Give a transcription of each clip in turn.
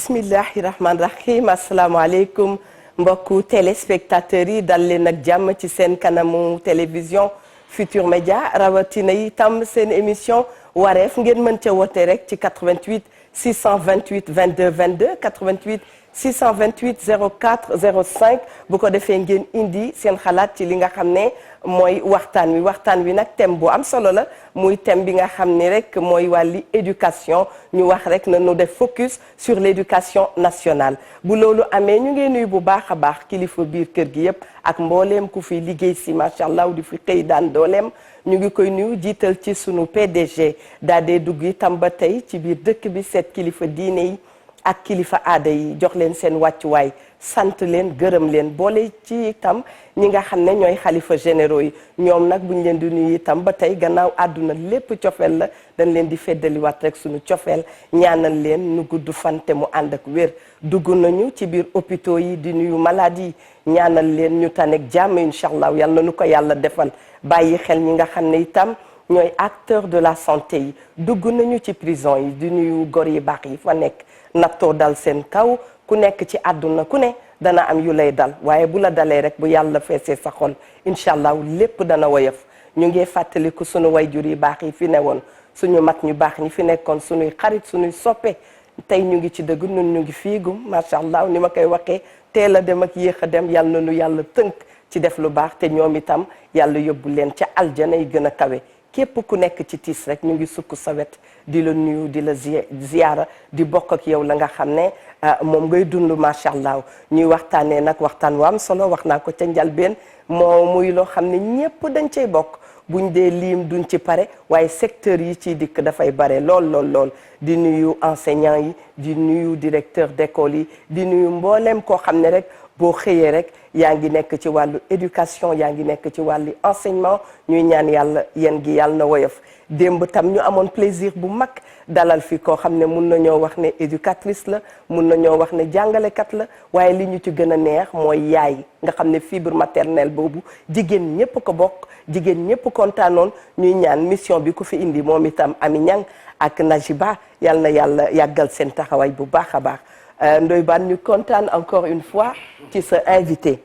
bismillahi rahmaani rahim asalaamaaleykum mbokku téléspectateurs yi dal leen ak jàmm ci seen kanamu télévision Futur Média rawatina yi tam seen émission wareef ngeen mën ca woote rek ci 88 628 22 22 88 628 04 05 bu ko defee ngeen indi seen xalaat ci li nga xam ne mooy waxtaan wi nag thème bu am solo la muy thème bi nga xam ne rek mooy wàlli éducation ñu wax rek na nu def focus sur l'éducation nationale bu loolu amee ñu ngi nuyu bu baax a baax kilifa biir kër gi yëpp ak mbooleem ku fi liggéey si macha allah di fi xëy daan dooleem ñu ngi koy nuyu jiital ci sunu PDG daa dee dugg itam ba tey ci biir dëkk bi seet kilifa diine yi ak kilifa aada yi jox leen seen wàccuwaay sant leen gërëm leen boole ci itam ñi nga xam ne ñooy xalifa généraux yi ñoom nag buñ leen di nuyu itam ba tey gannaaw àdduna lépp cofeel la dañ leen di feddaliwaat rek suñu cofeel ñaanal leen nu gudd fan te mu ànd ak wér dugg nañu ci biir hôpitaux yi di nuyu malade yi ñaanal leen ñu tanek jàmm incha allah yal na nu ko yàlla defal bàyyi xel ñi nga xam ne itam ñooy acteurs de la santé yi dugg nañu ci prison yi di nuyu gor yi baax yi fa nekk nattoo dal seen kaw ku nekk ci àdduna ku ne dana am yu lay dal waaye bu la dalee rek bu yàlla feesee sa xol incha allah lépp dana woyof ñu ngi fàttaliku sunu wayjur yi baax yi fi newoon suñu mag ñu baax ñi fi nekkoon suñuy xarit suñuy soppe tey ñu ngi ci dëgg nun ñu ngi fiigum macha allah ni ma koy waxee teel a dem ak yéex a dem yàlla na nu yàlla tënk ci def lu baax te ñoom itam yàlla yóbbu leen ca aljana yi gën a kawe képp ku nekk ci tiis rek ñu ngi sukk sa wet di la nuyu di la ziyaara di bokk ak yow la nga xam ne moom ngay dund macha allah ñuy waxtaanee nag waxtaan wu am solo wax naa ko ca njalbeen moo muy loo xam ne ñépp dañ cay bokk buñ dee liim duñ ci pare waaye secteur yi ciy dikk dafay bare lool di nuyu enseignants yi di nuyu directeur d'école yi di nuyu mbooleem koo xam ne rek boo xëyee rek yaa ngi nekk ci wàllu éducation yaa ngi nekk ci wàllu enseignement ñuy ñaan yàlla yéen gi yàlla na woyof démb tam ñu amoon plaisir bu mag dalal fi koo xam ne mun nañoo wax ne éducatrice la mun nañoo wax ne jàngalekat la waaye li ñu ci gën a neex mooy yaay nga xam ne fibre maternelle boobu jigéen ñëpp ko bokk jigéen ñëpp kontaanoon ñuy ñaan mission bi ku fi indi moom itam Ami Ñang ak Najiba yàlla na yàlla yàggal seen taxawaay bu baax a baax Ndoye Bane ñu kontaan encore une fois ci sa invité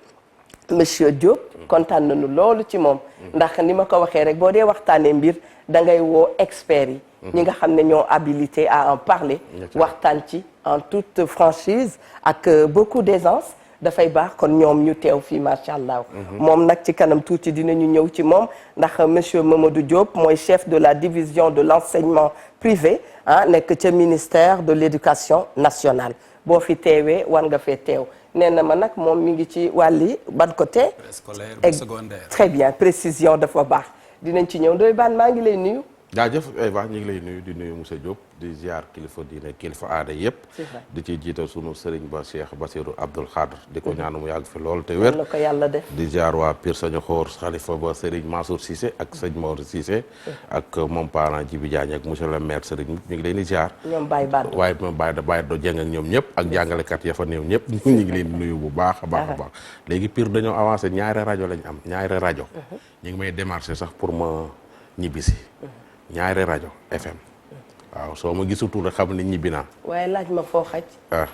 monsieur Diop kontaan nañu loolu ci moom ndax ni ma ko waxee rek boo dee waxtaanee mbir da ngay woo experts yi ñi nga xam ne ñoo habilité à en parler waxtaan ci en toute franchise ak beaucoup d'aisance dafay baax kon ñoom ñu teew fii macha allah moom nag ci kanam tuuti dinañu ñëw ci moom ndax monsieur Mamadou Diop mooy chef de la division de l'enseignement privé nekk ca ministère de l'éducation nationale boo fi teewee war nga fee teew nee na ma nag moom mi ngi ci wàlli ban côté scolaire ba secondaire très bien précision dafa baax dinañ ci ñëw Ndoye Bane maa ngi lay nuyu jaajëf Eva ñu ngi lay nuyu di nuyu monsieur Diop di ziar kilifa diine kilifa aada yëpp di ci jiital sunu sëriñ ba Cheikh Bassirou Abdoul Khadr di ko ñaanu mu yàgg fi loolu te wér la ko yàlla def di ziar waa Pire Sañu Xoor xalifa ba sëriñ Mansour Cissé ak sëñ Maodo Cissé ak moom parent Djibi Diagne ak monsieur le maire sëriñ ñu ngi leen di ziar ñoom Baye Bado waaye moom Baye Do Dieng ak ñoom ñëpp ak jàngalekat ya fa néew ñëpp ñu ngi leen di nuyu bu baax a baax a baax léegi Pire dañoo avancé ñaari rajo lañ am ñaari rajo ñu ngi may démarché sax pour ma ñibbisi ñaari rajo FM waaw soo ma gisutul rek xam ne ñibbi naa. waaye laaj ma foo xaj.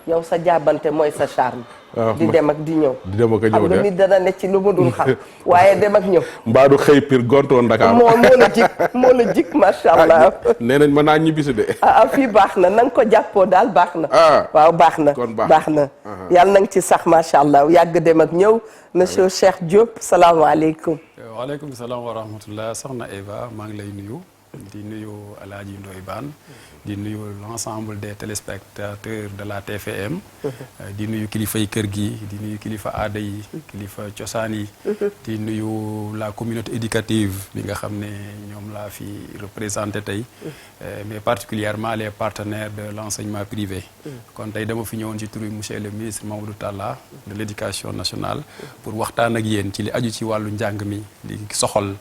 yow sa jaabante mooy sa charme. di dem ak di ñëw. di dem ak a ñëw xam nga nit dana ne ci lu ma dul xam waaye dem ak ñëw. mbaa du xëy Pire gontoon Dakar. moo la jik macha allah. nee nañ ma naa ñibbisi de. fii baax na nga ko jàppoo daal baax na. waaw baax na kon baax na. yàlla na nga ci sax macha allah yàgg dem ak ñëw monsieur Cheikh Diop salaamaaleykum. waaleykum salaam wa rahmatullah soxna Eva maa ngi lay nuyu. di nuyu El Hadj Ndoye Bane di nuyu l'ensemble des téléspectateurs de la TFM di nuyu kilifa yi kër gi di nuyu kilifa aada yi kilifa cosaan yi di nuyu la communauté éducative bi nga xam ne ñoom laa fi représenté tey mais particulièrement les partenaires de l'enseignement privé kon tey dama fi ñëwoon ci turu monsieur le ministre Mamadou Talla de l'éducation nationale pour waxtaan ak yéen ci li aju ci wàllu njàng mi li soxal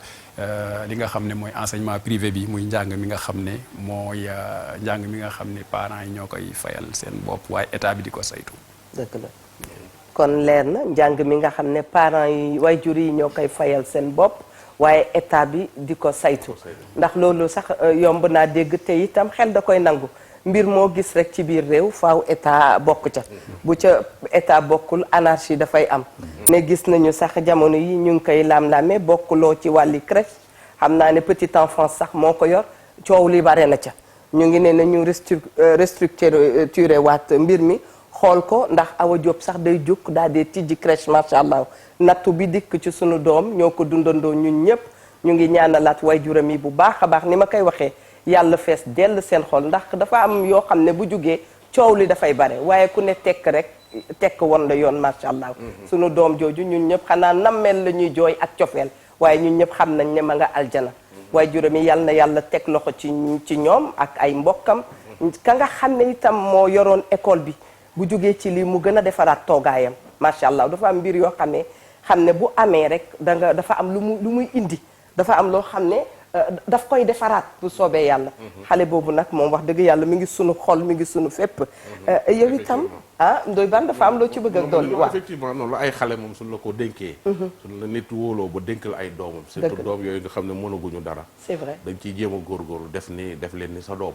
li nga xam ne mooy enseignement privé bi muy njàng mi nga xam ne mooy njàng mi nga xam ne parents yi ñoo koy fayal seen bopp waaye état bi di ko saytu. dëgg la kon leer na njàng mi nga xam ne parents yi waajur yi ñoo koy fayal seen bopp waaye état bi di ko saytu ndax loolu sax yomb naa dégg te itam xel da koy nangu mbir moo gis rek ci biir réew faaw état bokk ca bu ca état bokkul anarchie dafay am ne gis nañu sax jamono yi ñu ngi koy laam-laame bokkuloo ci wàlli crèche xam naa ne petite enfance sax moo ko yor coow li bare na ca ñu ngi ne nañu restructuré waat mbir mi xool ko ndax Awa Diop sax day jóg daal di tijji crèche macha allah nattu bi dikk ci sunu doom ñoo ko dundandoo ñun ñëpp ñu ngi ñaanalaat waajuram yi bu baax a baax ni ma koy waxee yàlla fees dell seen xol ndax dafa am yoo xam ne bu jugee coow li dafay bare waaye ku ne tekk rek tekk woon la yoon macha allah. sunu doom jooju ñun ñëpp xanaa nammeel la ñuy jooy ak cofeel waaye ñun ñëpp xam nañ ne ma nga aljana waajuram yi yàlla na yàlla teg loxo ci ñoom ak ay mbokkam ka nga xam ne itam moo yoroon école bi bu jugee ci lii mu gën a defaraat toogaayam macha allah dafa am mbir yoo xam ne bu amee rek dafa am lu muy indi dafa am loo xam ne daf koy defaraat bu soobee yàlla xale boobu nag moom wax dëgg yàlla mi ngi sunu xol mi ngi sunu fépp yow itam Ndoye Bane dafa am loo ci bëgg a dolli waaw effectivement noonu la ay xale moom suñu la ko dénkee suñu la nit wóoloo ba dénk la ay doomam surtout doom yooyu nga xam ne mënaguñu dara c'est vrai dañ ciy jéem a góorgóorlu def leen ni sa doom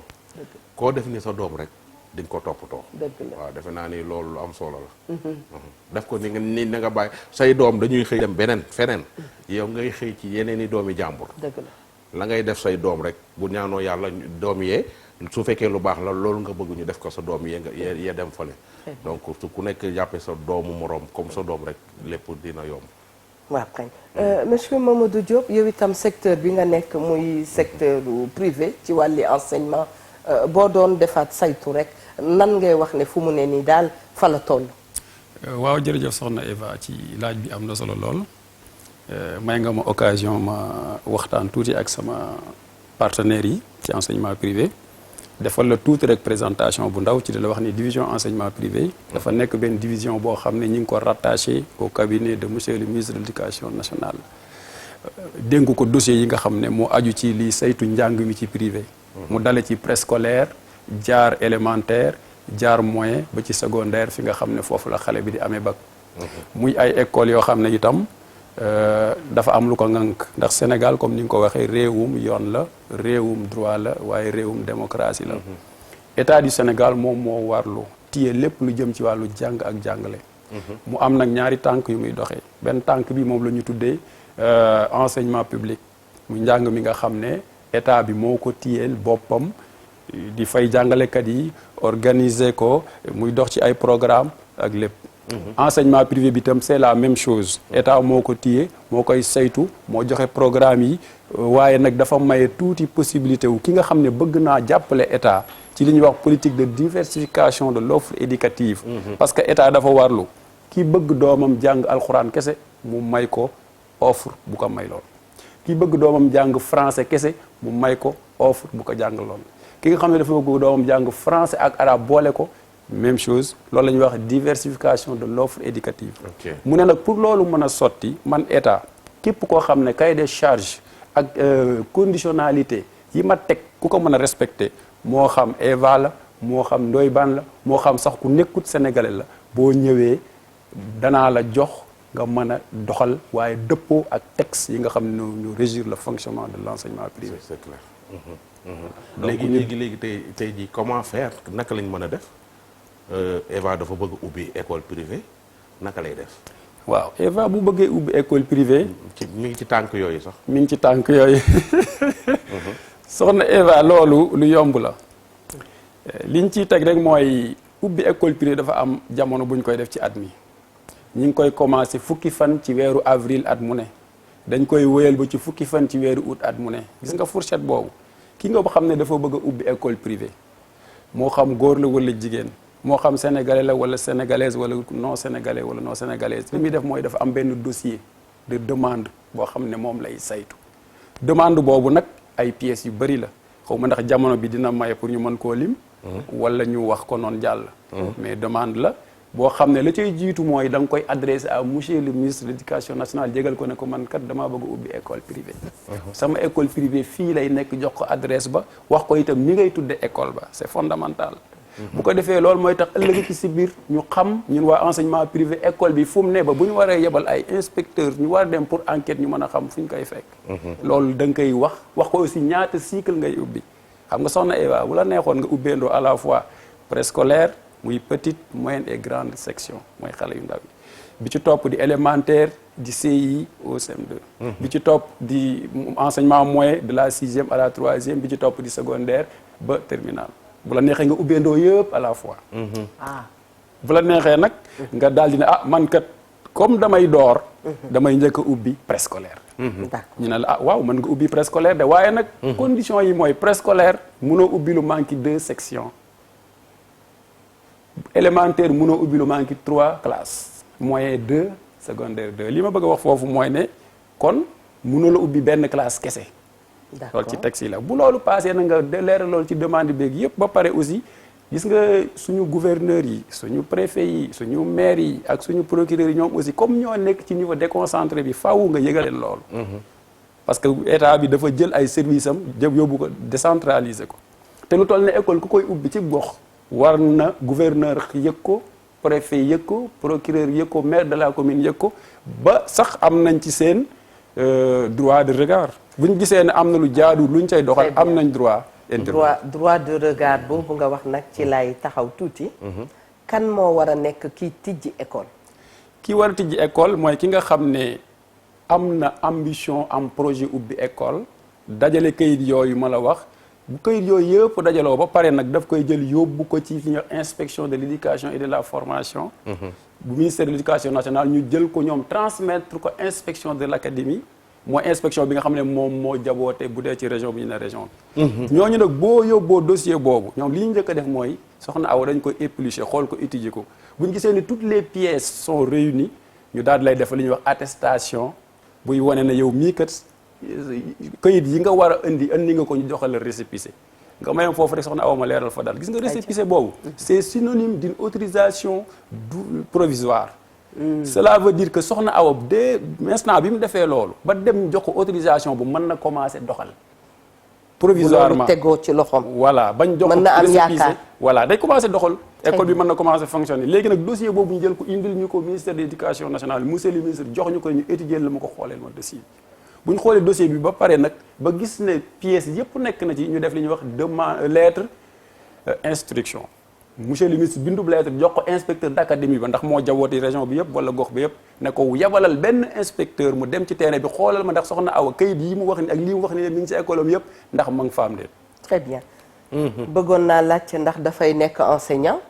koo def ni sa doom rek di nga ko toppatoo waaw defe naa ni loolu lu am solo la def ko ni na nga bàyyi say doom dañuy xëy dem feneen yow ngay xëy ci yeneen i doomi jàmbur la ngay def say doom rek bu ñaanoo yàlla doom yee su fekkee lu baax la loolu nga bëgg ñu def ko sa doom yee dem fale donc su ku nekk jàppee sa doomu moroom comme sa doom rek lépp dina yomb waaw kañ monsieur Mamadou Diop yow itam secteur bi nga nekk muy secteur privé ci wàlli enseignement boo doon defaat saytu rek nan ngay wax ne fu mu ne nii daal fa la toll waaw jërëjëf soxna Eva ci laaj bi am na solo lool may nga ma occasion ma waxtaan tuuti ak sama partenaires yi ci enseignement privé defal la tuuti rek présentation bu ndaw ci di la wax ni division enseignement privé dafa nekk benn division boo xam ne ñi ngi ko rattaché au cabinet de monsieur le ministre de l'éducation nationale dénk ko dossier yi nga xam ne moo aju ci lii saytu njàng mi ci privé mu dale ci préscolaire jaar élémentaire jaar moyen ba ci secondaire fi nga xam ne foofu la xale bi di amee bac muy ay écoles yoo xam ne itam dafa am lu ko ŋànk ndax Sénégal comme ni nga ko waxee réewum yoon la réewum droit la waaye réewum démocratie la état du Sénégal moom moo warlu téye lépp lu jëm ci wàllu jàng ak jàngale mu am nag ñaari tànk yu muy doxee benn tànk bi moom la ñu tuddee enseignement public mu njàng mi nga xam ne état bi moo ko téyeel boppam di fay jàngalekat yi organiser ko muy dox ci ay programme ak lépp enseignement privé bi tam c'est la même chose état moo ko téye moo koy saytu moo joxe programme yi waaye nag dafa maye tuuti possibilité wu ki nga xam ne bëgg naa jàppale état ci li ñuy wax politique de diversification de l'offre éducative parce que état dafa warlu ki bëgg doomam jàng alxuraan kese mu may ko offre bu ko may lool ki bëgg doomam jàng français kese mu may ko offre bu ko jàng lool ki nga xam ne dafa bëgg doomam jàng français ak arabe boole ko même chose loolu la ñuy wax diversification de l'offre éducative mu ne nag pour loolu mën a sotti man état képp koo xam ne cahier des charges ak conditionnalité yi ma teg ku ko mën a respecté moo xam Eva la moo xam Ndoye Bane la moo xam sax ku nekkut sénégalais la boo ñëwee danaa la jox nga mën a doxal waaye dëppoo ak texte yi nga xam ne ñu régir le fonctionnement de l'enseignement privé. C'est clair. léegi tey jii comment faire naka lañ mën a def Eva dafa bëgg ubbi école privée naka lay def. waaw Eva bu bëggee ubbi école privée. mi ngi ci tànk yooyu sax. mi ngi ci tànk yooyu. soxna Eva loolu lu yomb la. liñ ciy teg rek mooy ubbi école privée dafa am jamono buñ koy def ci at mi. ñi ngi koy commencé fukki fan ci weeru avril at mu ne. dañ koy wéyal ba ci fukki fan ci weeru août at mu ne gis nga fourchette boobu ki nga xam ne dafa bëgg a ubbi école privée moo xam góor la wala jigéen moo xam sénégalais la wala sénégalaise wala non sénégalais wala non sénégalaise li muy def mooy dafa am benn dossier de demande boo xam ne moom lay saytu demande boobu nag ay pièces yu bari la xaw ma ndax jamono bi dina maye pour ñu mën koo lim wala ñu wax ko noonu jàll mais demande la boo xam ne la cay jiitu mooy da nga koy adressé à monsieur le ministre de l'éducation nationale jégal ko ne ko man kat damaa bëgg a ubbi école privée sama école privée fii lay nekk jox ko adresse ba wax ko itam ni ngay tudde école ba c'est fondamental bu ko defee loolu mooy tax ëllëg ci si biir ñu xam ñun waa enseignement privé école bi fu mu ne ba bu ñu waree yebal ay inspecteurs ñu war a dem pour enquête ñu mën a xam fu ñu koy fekk loolu da nga koy wax ko aussi ñaata cycle ngay ubbi xam nga soxna Eva bu la neexoon nga ubbeendoo à la fois préscolaire muy petite moyenne et grande section mooy xale yu ndaw yi bi ci topp di élémentaire di CI au CM2 bi ci topp di enseignement moyen de la 6e à la 3e bi ci topp di secondaire ba terminale bu la neexee nga ubbeendoo yëpp à la fois bu la neexee nag nga daal di ne man kat comme damay door damay njëkk a ubbi préscolaire ñu ne la waaw mën nga ubbi préscolaire de waaye nag condition yi mooy préscolaire mënoo ubbi lu manqué 2 sections élémentaire mënoo ubbi lu manqué 3 classes moyen 2 secondaire 2 li ma bëgg a wax foofu mooy ne kon mënoo la ubbi benn classe kese loolu ci texte yi la bu loolu passé na nga leeral loolu ci demande beeg yëpp ba pare aussi gis nga suñu gouverneurs yi suñu préfet yi suñu maire yi ak suñu procureurs yi ñoom aussi comme ñoo nekk ci niveau déconcentré bi faaw nga yëgal leen loolu parce que état bi dafa jël ay services am yóbbu ko décentraliser ko te lu toll ne école ku koy ubbi ci gox war na gouverneur yëg ko préfet yëg ko procureur yëg ko maire de la commune yëg ko ba sax am nañ ci seen droit de regard buñ gisee ne am na lu jaadu luñ cay doxal am nañ droit droit de regard boobu nga wax nag ci lay taxaw tuuti kan moo war a nekk kii tijji école kii war a tijji école mooy ki nga xam ne am na ambition am projet ubbi école dajale kayit yooyu ma la wax bu kayit yooyu yëpp dajaloo ba pare nag daf koy jël yóbbu ko ci fi ñuy wax inspection de l'éducation et de la formation bu ministère de l'éducation nationale ñu jël ko ñoom transmettre ko inspection de l'académie mooy inspection bi nga xam ne moom moo jaboote bu dee ci région bi ñu ne région bi ñooñu nag boo yóbboo dossier boobu ñoom li ñu njëkk a def mooy soxna Awa dañ koy éplucher xool ko étudier ko bu ñu gisee ni toutes les pièces sont réunies ñu daal di lay def li ñuy wax attestation buy wane ne yow mii kat këyit yi nga war a indi nga ko ñu joxal la récépissé nga mayam foofu rek soxna Awa ma leeral fa daal gis nga récépissé boobu c'est synonyme d'une autorisation provisoire cela veut dire que soxna Awa dès instant bi mu defee loolu ba dem jox ko autorisation bu mën na commencer doxal provisoirement tegoo ci loxoom voilà bañ jox ko récépissé voilà day commencer doxal école bi mën na commencer fonctionner léegi nag dossier boobu ñu jël ko indil ñu ko ministère de l'éducation nationale monsieur le ministre jox ñu ko ñu étudier la ma ko xooleel ma dossier bu ñu xoolee dossier bi ba pare nag ba gis ne pièces yëpp nekk na ci ñu def li ñuy wax demande lettre instruction monsieur le ministre bindub lettre jox ko inspecteur d'académie ba ndax moo jawooti région bi yëpp wala gox bi yëpp ne ko yabalal benn inspecteur mu dem ci terrain bi xoolal ma ndax soxna Awa kayit yi mu wax ni ak lii mu wax ni mi ngi ci école am yëpp ndax ma ngi faam leen très bien bëggoon naa laajte ndax dafay nekk enseignant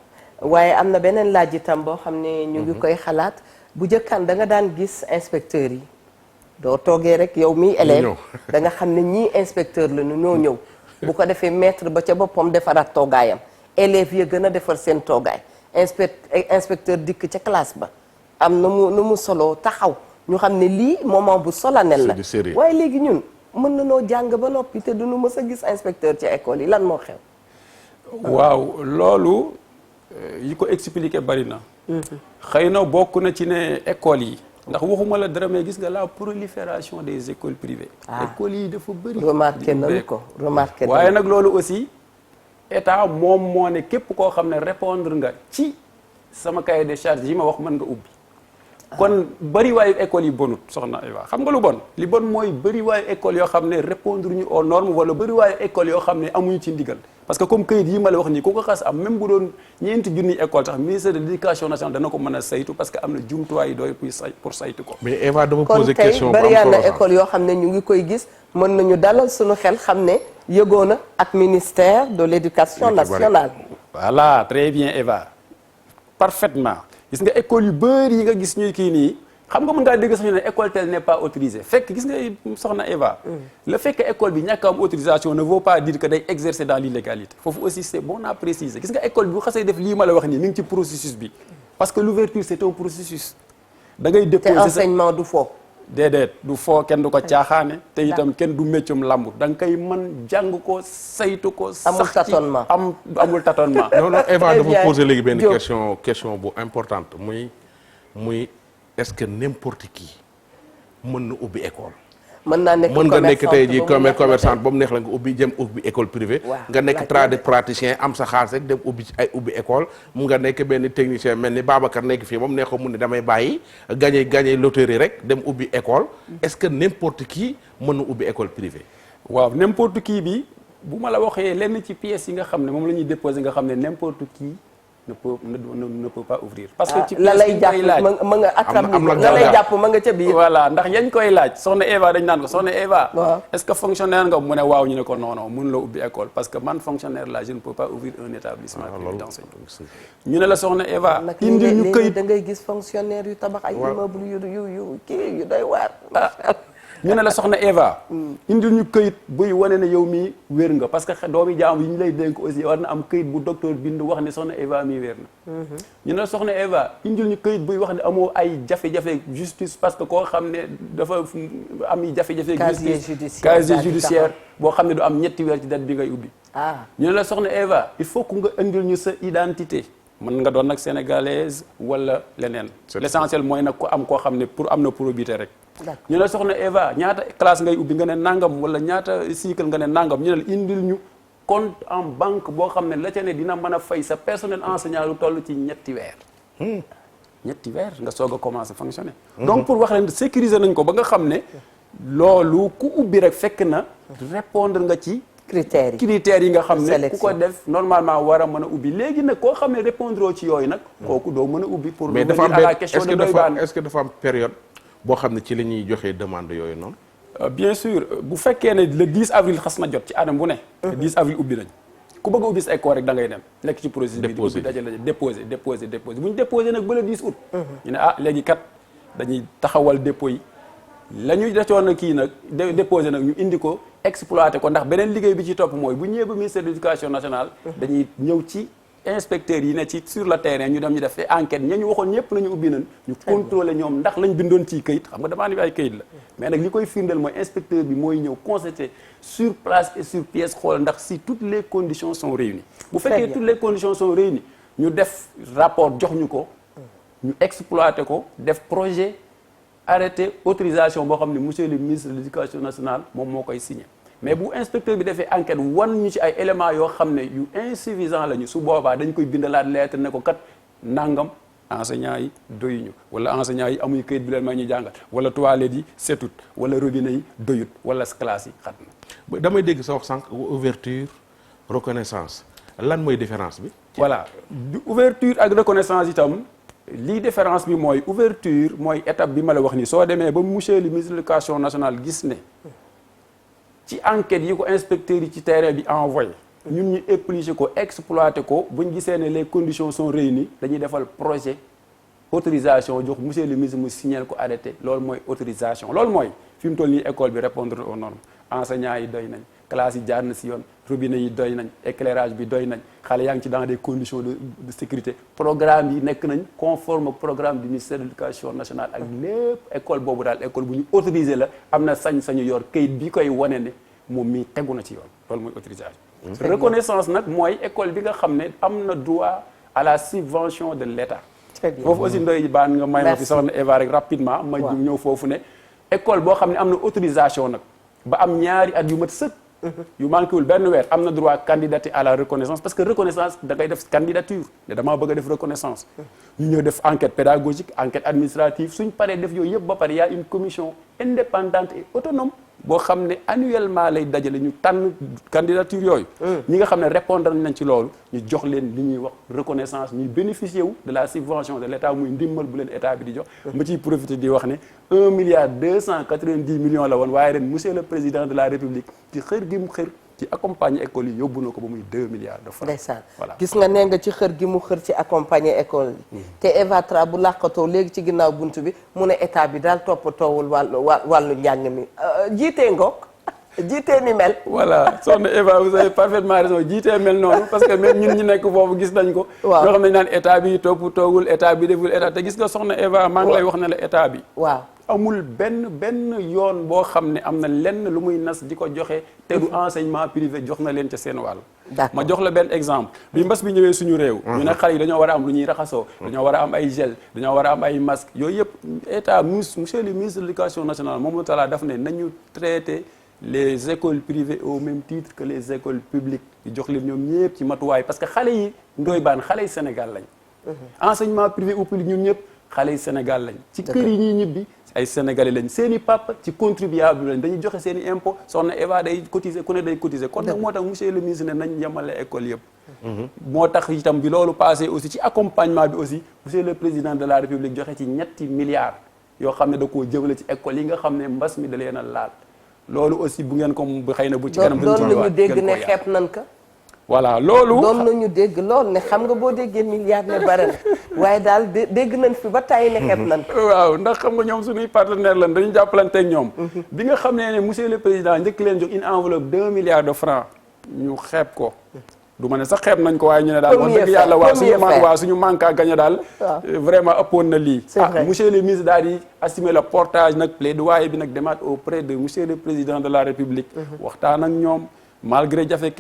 waaye am na beneen laaj itam boo xam ne ñu ngi koy xalaat bu njëkkaan da nga daan gis inspecteurs yi doo toogee rek yow miy élève da nga xam ne ñii inspecteur la ñu ñoo ñëw bu ko defee maître ba ca boppam defaraat toogaayam élèves yi gën a defar seen toogaay inspecteur dikk ca classe ba am nu mu solo taxaw ñu xam ne lii moment bu solennel la waaye léegi ñun mën na noo jàng ba noppi te duñu mës a gis inspecteur ci école yi lan moo xew waaw loolu yi ko expliqué bari na xëy na bokk na ci ne école yi ndax waxuma la dara mais gis nga la prolifération des écoles privées écoles yi dafa bëri remarqué nañu ko remarqué waaye nag loolu aussi état moom moo ne képp koo xam ne répondre nga ci sama cahier de charge yi ma wax mën nga ubbi kon bëriwaayu école yi bonut soxna Eva xam nga lu bon li bon mooy bëriwaayu école yoo xam ne répondre ñu aux normes wala bëriwaayu école yoo xam ne amuñu ci ndigal parce que comme kayit yi ma la wax nii ku ko xas am même bu doon ñeenti junni école sax ministère de l'éducation nationale dana ko mën a saytu parce que am na jumtuwaay yi doy pour saytu ko. mais Eva dama poser question kon tey bëri na école yoo xam ne ñu ngi koy gis mën nañu dalal suñu xel xam ne yëgoo na ak ministère de l'éducation nationale. voilà très bien Eva parfaitement gis nga école yu bëri yi nga gis ñuy kii nii xam nga mën ngaa dégg sax ñu ne école telle n'est pas autorisée fekk gis nga soxna Eva le fait que école bi ñàkk am autorisation ne veut pas dire que day exercer dans l'illégalité foofu aussi c'est bon à préciser gis nga école bi bu xasee def lii ma la wax nii mi ngi ci processus bi parce que l'ouverture c'est un processus da ngay déposer te enseignement du foo déedéet du foo kenn du ko caaxaane te itam kenn du méccum lamb da nga koy mën jàng ko saytu ko amul tâtonnement amul tâtonnement non Eva dama poser léegi benn question bu importante muy est-ce que n'importe qui mën na ubbi école mën naa nekk mën nga nekk tey jii commerçant ba mu neex la nga ubbi jëm ubbi école privée nga nekk praticien am sa xaalis rek dem ubbi école mu nga nekk benn technicien mel ni Babacar nekk fii moom neexoo mu ne damay bàyyi gagné loterie rek dem ubbi école est-ce que n'importe qui mën na ubbi école privée waaw n'importe qui bi bu ma la waxee lenn ci pièces yi nga xam ne moom la ñuy déposer nga xam ne n'importe qui ne peut pas ouvrir. parce que ci la lay jàpp ma nga la lay jàpp ma nga ca biir. voilà ndax yañ koy laaj soxna Eva dañ naan ko soxna Eva. est-ce que fonctionnaire nga mu ne waaw ñu ne ko non mun la ubbi école parce que man fonctionnaire là je ne peux pas ouvrir un établissement d'enseignement. ñu ne la soxna Eva. indi ñu këyit da ngay gis fonctionnaire yu tabax ay immeuble yu kii yu doy waar. ñu ne la soxna Eva. indil ñu këyit buy wane ne yow mii wér nga parce que doomi jaam yi ñu lay dénk aussi war na am këyit bu docteur bind wax ne soxna Eva mii wér na. ñu ne la soxna Eva indil ñu këyit buy wax ne amoo ay jafe-jafe justice parce que koo xam ne dafa am jafe-jafe. casier judiciaire boo xam ne du am ñetti weer ci date bi ngay ubbi. ñu ne la soxna Eva il faut que nga indil ñu sa identité. mën nga doon nag sénégalaise wala leneen. l'essentiel mooy nag ko am koo xam ne pour am na probité rek. ñu ne soxna Eva ñaata classe ngay ubbi nga ne nangam wala ñaata cycle nga ne nangam ñu ne la indil ñu compte en banque boo xam ne la ca ne dina mën a fay sa personnel enseignant lu toll ci ñetti weer. ñetti weer nga soog a commencer fonctionner. donc pour wax leen sécuriser nañ ko ba nga xam ne loolu ku ubbi rek fekk na répondre nga ci. critères yi nga xam ne ku ko def normalement war a mën a ubbi léegi nag koo xam ne répondre ci yooyu nag. kooku doo mën a ubbi. pour mais dafa am à la question de doy baan est-ce que dafa am période boo xam ne ci la ñuy joxe demande yooyu noonu. bien sûr bu fekkee ne le 10 avril xas na jot ci anam bu ne. le 10 avril ubbi nañ ku bëgg a ubbi sa école rek da ngay dem nekk ci procédure bi. déposé dajale déposé bu ñu déposé nag ba le 10 août. ñu ne léegi kat dañuy taxawal dépôt yi la ñuy defoon na kii nag déposé nag ñu indi ko exploité ko ndax beneen liggéey bi ci topp mooy bu ñëwee ba ministère de l'éducation nationale. dañuy ñëw ci inspecteurs yi ne ci sur le terrain ñu dem ñu def enquête ña ñu waxoon ñëpp nañu ubbi nañ ñu contrôler ñoom ndax lañ bindoon ci këyit xam nga demande bi ay këyit la mais nag li koy firndeel mooy inspecteur bi mooy ñëw constater sur place et sur pièce xool ndax si toutes les conditions sont réunies bu fekkee toutes les conditions sont réunies ñu def rapport jox ñu ko ñu exploité ko def projet arrêté autorisation boo xam ne monsieur le ministre de l'éducation nationale moom moo koy signé mais bu inspecteur bi defee enquête wan ñu ci ay éléments yoo xam ne yu insuffisant lañu su boobaa dañ koy bindalaat lettre ne ko kat nangam enseignants yi doyuñu wala enseignants yi amuñu këyit bi leen may ñu jàngal wala toilettes yi setut wala robinet yi doyut wala classe yi xat na. damay dégg sa wax sànq ouverture reconnaissance lan mooy différence bi. voilà ouverture ak reconnaissance itam lii différence bi mooy ouverture mooy étape bi ma la wax nii soo demee ba monsieur le ministre de l'éducation nationale gis ne. ci enquête yi ko inspecteurs yi ci terrain bi envoyé ñun ñu épluché ko exploité ko bu ñu gisee ne les conditions sont réunies dañuy defal projet autorisation jox monsieur le ministre mu signer ko arrêté loolu mooy autorisation loolu mooy fi mu toll nii école bi répondre aux normes enseignants yi doy nañ classe yi jaar na si yoon robinet yi doy nañ éclairage bi doy nañ xale yaa ngi ci dans des conditions de sécurité programme yi nekk nañ conforme au programme du ministère de l'éducation nationale ak lépp école boobu daal école bu ñu autorisé la am na sañ-sañu yor kayit bi koy wane ne moom mii tegu na ci yoon loolu mooy autorisation. reconnaissance nag mooy école bi nga xam ne am na droit à la subvention de l'État. très bien foofu aussi ndoy baan nga may ma fi soxna Eva rek rapidement. ma ñëw foofu ne école boo xam ne am na autorisation nag ba am ñaari at yu mat sëkk. yu manqué wul benn weer am na droit candidater à la reconnaissance parce que reconnaissance da ngay def candidature ne damaa bëgg a def reconnaissance. ñu ñëw def enquête pédagogique enquête administrative suñ paree def yooyu yëpp ba pare y a une commission indépendante et autonome boo xam ne annuellement lay dajale ñu tànn candidature yooyu. ñi nga xam ne répondre nañ ci loolu ñu jox leen li ñuy wax reconnaissance ñuy bénéficier wu de la subvention de l'État muy ndimbal bu leen état bi di jox. ma ciy profiter di wax ne 1,290 milliards la woon waaye ren monsieur le président de la république ci xër gi mu xër ci accompagner école yi yóbbu na ko ba muy 2 milliards de francs. ndeysaan voilà gis nga nee nga ci xër gi mu xër ci accompagner école yi. te Eva Tra bu làqatoo léegi ci ginnaaw buntu bi mu ne état bi daal toppatoowul wàllu njàng mi jiitee ngoog jiitee ni mel. voilà soxna Eva vous avez parfaitement raison jiitee mel noonu parce que même ñun ñu nekk foofu gis nañ ko. waaw ñoo xam ne naan état bi toppatoowul état bi deful état te gis nga soxna Eva maa ngi lay wax ne la état bi. waaw. amul benn yoon boo xam ne am na lenn lu muy nas di ko joxe te du enseignement privé jox na leen ca seen wàll. ma jox la benn exemple bi mbas bi ñëwee suñu réew. ñu ne xale yi dañoo war a am lu ñuy raxasoo. dañoo war a am ay gel dañoo war a am ay masque yooyu yëpp état monsieur le ministre de l'éducation nationale moom la daf ne nañu traité les écoles privées au même titre que les écoles publiques di jox leen ñoom ñëpp ci matuwaay parce que xale yi ndoy baan xale yi Sénégal lañ. enseignement privé ou public ñun ñëpp. xale yi Sénégal lañ ci kër yi ñuy ñibbi ay sénégalais lañ seen i papa ci contribuable lañ dañuy joxe seen i impôt soxna Eva day cotiser ku ne day cotiser kon nag moo tax monsieur le ministre ne nañ yemale école yëpp moo tax itam bi loolu passé aussi ci accompagnement bi aussi monsieur le président de la république joxe ci ñetti milliards yoo xam ne da koo jëmale ci école yi nga xam ne mbas mi da leen a laal loolu aussi bu ngeen ko xëy na bu ci kanam doon nañu dégg ne xeeb nañ ko voilà loolu doon nañu dégg loolu ne xam nga boo déggee milliards ne bare na waaye daal dégg nañ fi ba tàyyi ne xeeb nañ ko waaw ndax xam nga ñoom suñuy partenaire lan dañu jàppalante ak ñoom bi nga xam ne monsieur le président njëkk leen jox une enveloppe 2 milliards de francs ñu xeeb ko du ma ne sax xeeb nañ ko waaye ñu ne daal wax dëgg yàlla waaw suñu manque à gagner daal vraiment ëppoon na lii monsieur le ministre daal di assumer le portage nag plaidoyer bi nag demaat auprès de monsieur le président de la république waxtaan ak ñoom malgré jafe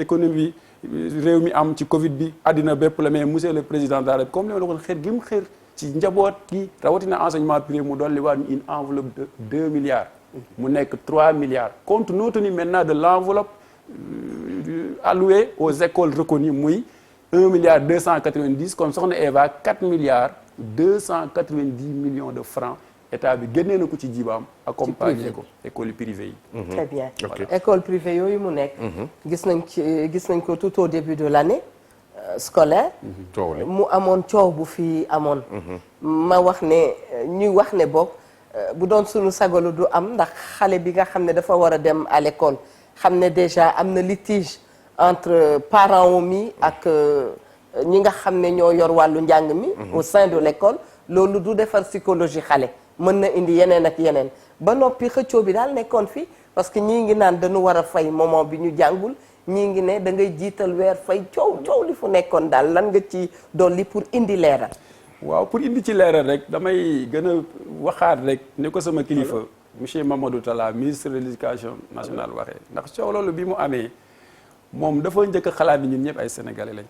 économie réew mi am ci Covid bi àddina bépp la mais monsieur le président de la République comme li ma la waxoon xeer gi mu xeer ci njaboot gi rawatina enseignement privé mu dolli waat une enveloppe de 2 milliards mu nekk 3 milliards compte tenu maintenant de l'enveloppe allouée aux écoles reconnues muy 1 milliard 290 comme soxna Eva 4 milliards 290 millions de francs état bi génnee na ko ci jibaam accompagner ko école privée yi très bien école privée yooyu mu nekk gis nañ ko tout au début de l'année scolaire mu amoon coow bu fi amoon ma wax ne ñuy wax ne boog bu doon suñu sagalu du am ndax xale bi nga xam ne dafa war a dem à l'école xam ne déjà am na litige entre parents mi ak ñi nga xam ne ñoo yor wàllu njàng mi au sein de l'école loolu du defar psychologie xale mën na indi yeneen ak yeneen ba noppi xëccoo bi daal nekkoon fi parce que ñii ngi naan dañu war a fay moment bi ñu jàngul ñii ngi ne da ngay jiital weer fay coow li fu nekkoon daal lan nga ci dolli pour indi leeral. waaw pour indi ci leeral rek damay gën a waxaat rek ne ko sama kilifa monsieur Mamadou Talla ministre de l'éducation nationale waxee ndax coow loolu bi mu amee moom dafa njëkk a xalaat ni ñun ñëpp ay sénégalais lañ.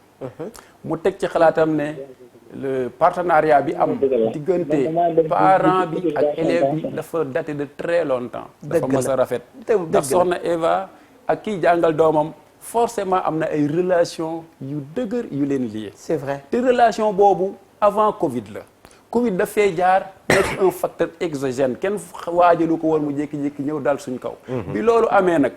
mu teg ci xalaatam ne. le partenariat bi am diggante parent bi ak élève bi dafa daté de très longtemps dafa mës a rafet ndax soxna Eva ak kiy jàngal doomam forcément am na ay relation yu dëgër yu leen lié c'est vrai te relation boobu avant Covid la Covid dafay jaar nekk un facteur exogène kenn waajalu ko woon mu jékki-jékki ñëw dal suñ kaw bi loolu amee nag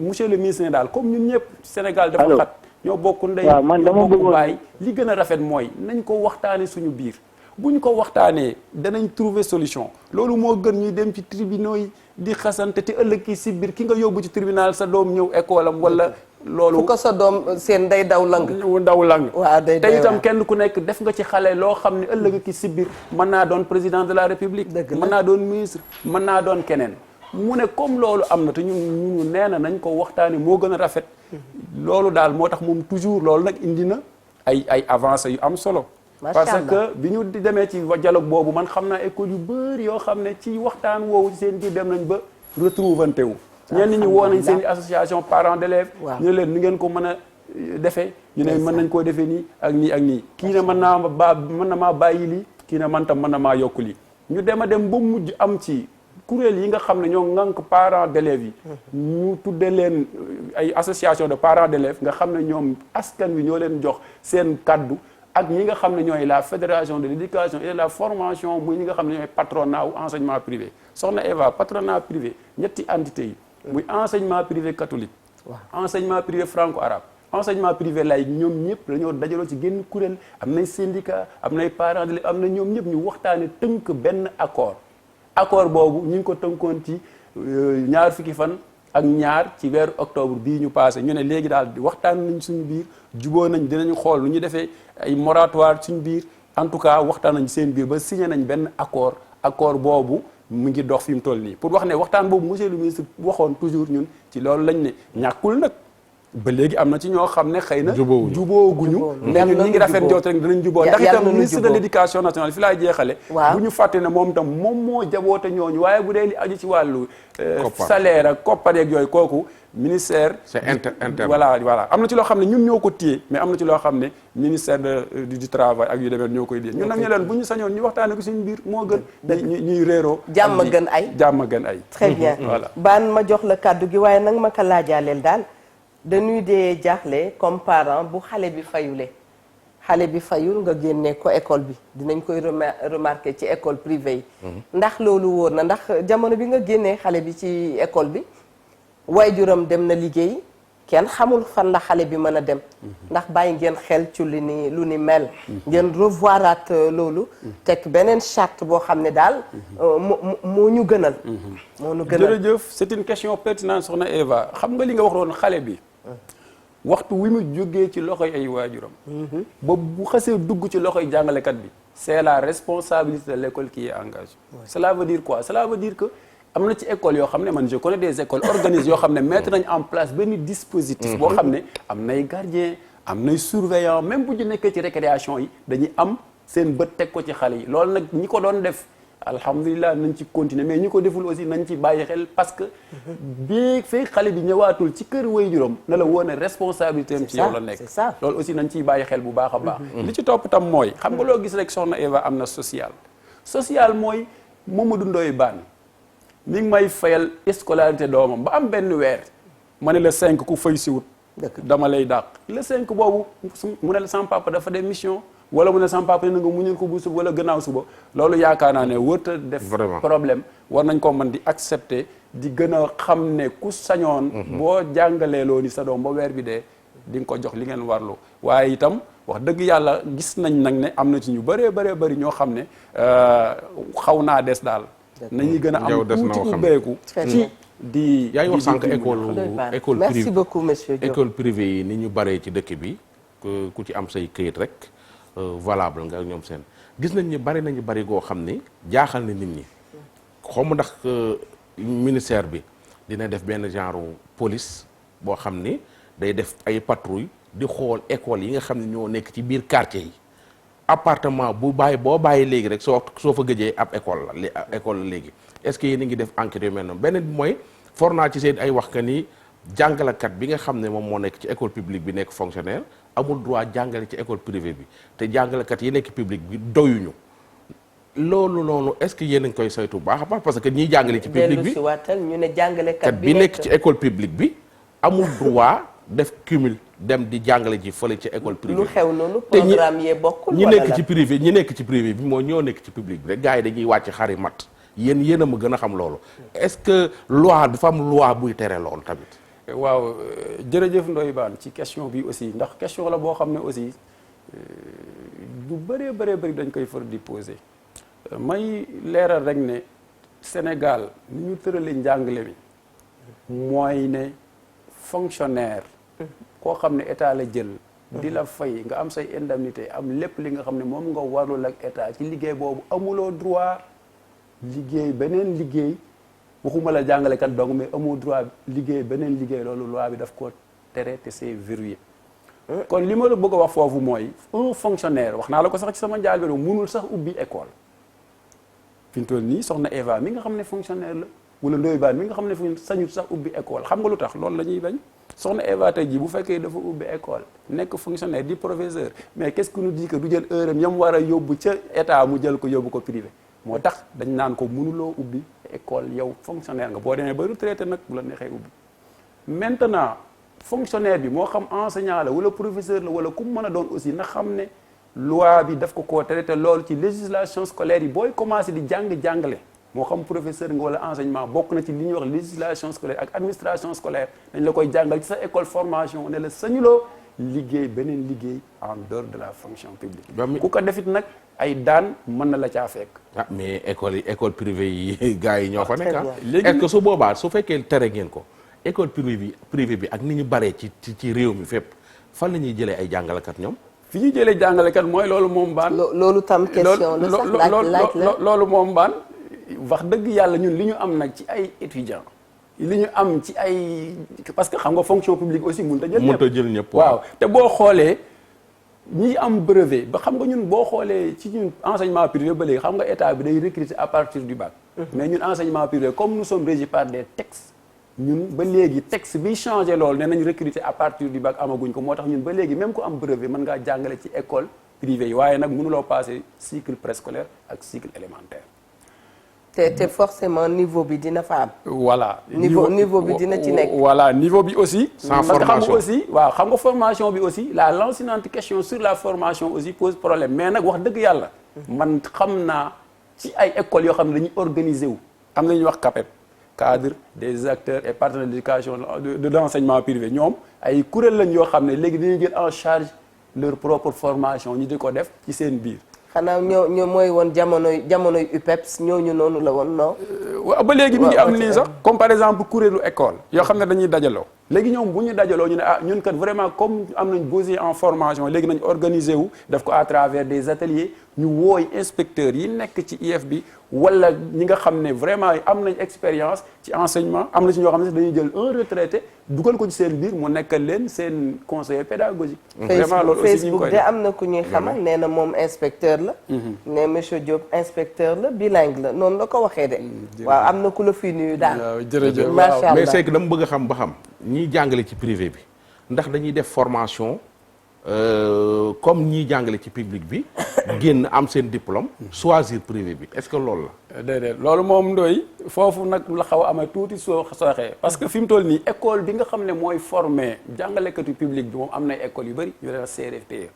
monsieur le ministre ne daal comme ñun ñëpp Sénégal dafa xat ñoo bokk ndey ñoo bokk baay li gën a rafet mooy nañ ko waxtaane suñu biir bu ñu ko waxtaanee danañ trouver solution loolu moo gën ñuy dem ci tribunaux yi di xasante te ëllëg ki si biir ki nga yóbbu ci tribunal sa doom ñëw école am wala loolu fu ko sa doom seen day daw lang waaw day te itam kenn ku nekk def nga ci xale loo xam ne ëllëg ki si biir mën naa doon président de la république mën naa doon ministre mën naa doon keneen mu ne comme loolu am na te ñun nee na nañ ko waxtaane moo gën a rafet loolu daal moo tax moom toujours loolu nag indi na ay avancées yu am solo parce que bi ñu demee ci dialogue boobu man xam naa école yu bëri yoo xam ne ci waxtaan woowu ci seen biir dem nañ ba retrouvanté wu ñenn ñi woo nañ seen association parents d'élèves ñu ne leen ni ngeen ko mën a defee ñu ne mën nañ koo defee nii ak nii ak nii kii ne mën na maa bàyyi lii kii ne man tam mën na maa yokk lii ñu dem a dem ba mujj am ci kuréel yi nga xam ne ñoo ŋànk parents d'élèves yi ñu tudde leen ay association de parents d'élèves nga xam ne ñoom askan wi ñoo leen jox seen kaddu ak ñi nga xam ne ñooy la fédération de l'éducation et de la formation muy ñi nga xam ne ñooy patronat ou enseignement privé soxna Eva patronat privé ñetti entité yi muy enseignement privé catholique enseignement privé franco-arabe enseignement privé laïque ñoom ñëpp dañoo dajaloo ci génn kuréel am nay syndicat am nay parents d'élèves am na ñoom ñëpp ñu waxtaane tënk benn accord boobu ñu ngi ko tënkoon ci ñaar fukki fan ak ñaar ci weeru octobre bii ñu passé ñu ne léegi daal di waxtaan nañ suñu biir juboo nañ dinañu xool lu ñu defee ay moratoire suñu biir en tout cas waxtaan nañ seen biir ba signé nañ benn accord boobu mu ngi dox fi mu toll nii pour wax ne waxtaan boobu monsieur le ministre waxoon toujours ñun ci loolu lañ ne ñàkkul nag ba léegi am na ci ñoo xam ne xëy na jubooguñu mais ñun ñi ngi rafet njort rek dinañ juboo ndax itam ministre de l'éducation nationale fi laay jeexale bu ñu fàtte ne moom itam moom moo jaboote ñooñu waaye bu dee li aju ci wàllu salaire ak koppar yeeg yooyu kooku ministère c'est interne voilà am na ci loo xam ne ñun ñoo ko téye mais am na ci loo xam ne ministère du travail ak yu demee ñoo koy téye ñun nag ñu leen bu ñu sañoon ñu waxtaane ko suñu biir moo gën ñuy réeroo jàmm gën ay très bien voilà baan ma jox la kàddu gi waaye nag ma ko laajaaleel daal dañuy dee jaaxle comme parent bu xale bi fayule xale bi fayul nga génne ko école bi dinañ koy remarqué ci école privée yi ndax loolu wóor na ndax jamono bi nga génnee xale bi ci école bi waajuram dem na liggéey kenn xamul fan la xale bi mën a dem ndax bàyyi ngeen xel ci lu ni mel ngeen revoiraat loolu teg beneen charte boo xam ne daal moo ñu gënal moo ñu gënal jërëjëf c'est une question pertinente soxna Eva xam nga li nga waxoon xale bi waxtu wi mu jógee ci loxoy ay waajuram ba bu xasee dugg ci loxoy jàngalekat bi c'est la responsabilité de l'école qui est engagée cela veut dire quoi cela veut dire que am na ci école yoo xam ne man je connais des écoles organisées yoo xam ne mettre nañ en place benn dispositif boo xam ne am nay gardien am nay surveillant même bu ñu nekkee ci récréation yi dañuy am seen bët teg ko ci xale yi loolu nag ñi ko doon def alhamdulilah nañ ci continuer mais ñi ko deful aussi nañ ci bàyyi xel parce que bii fekk xale bi ñëwaatul ci kër waajuram na la woone responsabilité am ci yow la nekk loolu aussi nañ ciy bàyyi xel bu baax a baax li ci topp tam mooy xam nga loo gis rek soxna Eva am na social mooy Mamadou Ndoye Bane mi ngi may fayal scolarité doomam ba am benn weer ma ne la 5 ku fay siwut dama lay dàq le 5 boobu mu ne la sama papa dafa dem mission wala mu ne sama papa ne nga muñul ko bu suba wala gannaaw suba loolu yaakaar naa ne wërta def problème war nañ ko mën di accepter di gën a xam ne ku sañoon boo jàngalee loo ni sa doom ba weer bi dee di nga ko jox li ngeen warlu waaye itam wax dëgg yàlla gis nañ nag ne am na ci ñu bëree bëri ñoo xam ne xaw naa des daal nañuy gën a am tuuti ubbeeku ci di yaa ngi wax sànq école merci beaucoup monsieur Diop école privée yi ni ñu baree ci dëkk bi ku ci am say këyit rek valable nga ñoom seen gis nañ ni bari nañu bari goo xam ni jaaxal na nit ñi xawma ndax ministère bi dina def benn genre police boo xam ni day def ay patrouille di xool école yi nga xam ne ñoo nekk ci biir quartier yi appartement boo bàyyi léegi rek soo fa gëjee ab école la léegi est-ce que yéen a ngi def enquête yu mel noonu beneen bi mooy for naa ci seen ay wax que ni jàngalekat bi nga xam ne moom moo nekk ci école publique bi nekk fonctionnaire amul droit jàngale ci école privée bi te jàngalekat yi nekk publique bi doyuñu loolu noonu est-ce que yéen a ngi koy saytu baax a baax parce que ñiy jàngale ci publique bi ñu ne jàngalekat bi nekk ci école publique bi amul droit def cumul dem di jàngale ji fële ci école privée lu xew noonu programme yee bokkul ñi nekk ci privé bi mooy ñoo nekk ci public bi rek gars yi dañuy wàcc xari mat yéen a ma gën a xam loolu est-ce que loi dafa am loi buy tere loolu tamit waaw jërëjëf Ndoye Bane ci question bi aussi ndax question la boo xam ne aussi lu bëree dañ koy far di poser may leeral rek ne Sénégal ni ñu tëralee njàngale mi mooy ne fonctionnaire koo xam ne état la jël di la fay nga am say indemnité am lépp li nga xam ne moom nga warul ak état ci liggéey boobu amuloo droit liggéey beneen liggéey waxuma la jàngalekat donc mais amoo droit liggéey beneen liggéey loolu loi bi daf ko tere te c'est verrouillé kon li ma la bëgg a wax foofu mooy un fonctionnaire wax naa la ko sax ci sama njaal bi mënul sax ubbi école fi mu toll nii soxna Eva mi nga xam ne fonctionnaire la wala Ndoye Bane mi nga xam ne fi sañut sax ubbi école xam nga lu tax loolu la ñuy bañ soxna Eva tey jii bu fekkee dafa ubbi école nekk fonctionnaire di professeur mais qu'est-ce que nous dit que du jël heure am yam war a yóbbu ca état mu jël ko yóbbu ko privé moo tax dañ naan ko mënuloo ubbi école yow fonctionnaire nga boo demee ba retraité nag bu la neexee ubbi maintenant fonctionnaire bi moo xam enseignant la wala professeur la wala ku mu mën a doon aussi na xam ne loi bi daf ko koo tere te loolu ci législation scolaire yi booy commencé di jàngale moo xam professeur nga wala enseignement bokk na ci li ñuy wax législation scolaire ak administration scolaire dañ la koy jàngal ci sa école formation ne la sañuloo liggéey beneen liggéey en dehors de la fonction publique ku ko defit nag ay daan mën na la caa fekk mais école privée yi gars yi ñoo fa nekk léegi est-ce que su boobaa su fekkee tere ngeen ko école privée bi ak ni ñu baree ci réew mi fépp fan la ñuy jëlee ay jàngalekat ñoom fi ñuy jëlee jàngalekat mooy loolu moom baan loolu tam question la sax laaj la loolu moom baan wax dëgg yàlla ñun li ñu am nag ci ay étudiants li ñu am ci ay parce que xam nga fonction publique aussi mënut a jël ñëpp waaw te boo xoolee ñi am brevet ba xam nga ñun boo xoolee ci ñun enseignement privé ba léegi xam nga état bi day recruter à partir du bac mais ñun enseignement privé comme nous sommes régis par des textes ñun ba léegi texte bi changé loolu nee nañ recruter à partir du bac amaguñ ko moo tax ñun ba léegi même ku am brevet mën ngaa jàngale ci école privée yi waaye nag mënuloo passer cycle préscolaire ak cycle élémentaire te forcément niveau bi dina fa am. voilà niveau bi dina ci nekk. voilà niveau bi aussi. sans parce que xam formation nga aussi waaw xam nga formation bi aussi la lancinante question sur la formation aussi pose problème mais nag wax dëgg yàlla. man xam naa ci ay écoles yoo xam ne dañuy organiser wu. am na ñuy wax CAPEP cadre des acteurs et partenaires d'éducation de l'enseignement privé ñoom ay kuréel lañ yoo xam ne léegi dañuy jël en charge leur propre formation ñu di ko def ci seen biir. xanaa ñoo mooy woon jamonoy UPEPS ñooñu noonu la woon non. waaw ba léegi mi ngi am lii sax comme par exemple kuréelu école yoo xam ne dañuy dajaloo léegi ñoom bu ñu dajaloo ñu ne ah ñun kat vraiment comme am nañ besoin en formation léegi nañ organiser wu def ko à travers des ateliers ñu wooy inspecteurs yi nekk ci IEF bi wala ñi nga xam ne vraiment am nañ expérience ci enseignement am na ci ñoo xam ne dañuy jël un retraité dugal ko ci seen biir mu nekkal leen seen conseiller pédagogique. vraiment loolu aussi ñu ngi koy Facebook de am na ku ñuy xamal nee na moom inspecteur la. ne monsieur Diop inspecteur la bilingue la noonu la ko waxee de. waaw am na ku la fi nuyu daal. waaw jërëjëf macha allah mais c'est que dama bëgg a xam ba xam ñiy jàngale ci privé bi ndax dañuy def formation comme ñiy jàngale ci public bi génn am seen diplôme choisir privé bi est-ce que loolu la. déedéet loolu moom ndoy foofu nag la xaw a amee tuuti sooxee parce que fi mu toll nii école bi nga xam ne mooy formé jàngalekatu public bi moom am na école yu bëri yu def CRFPE.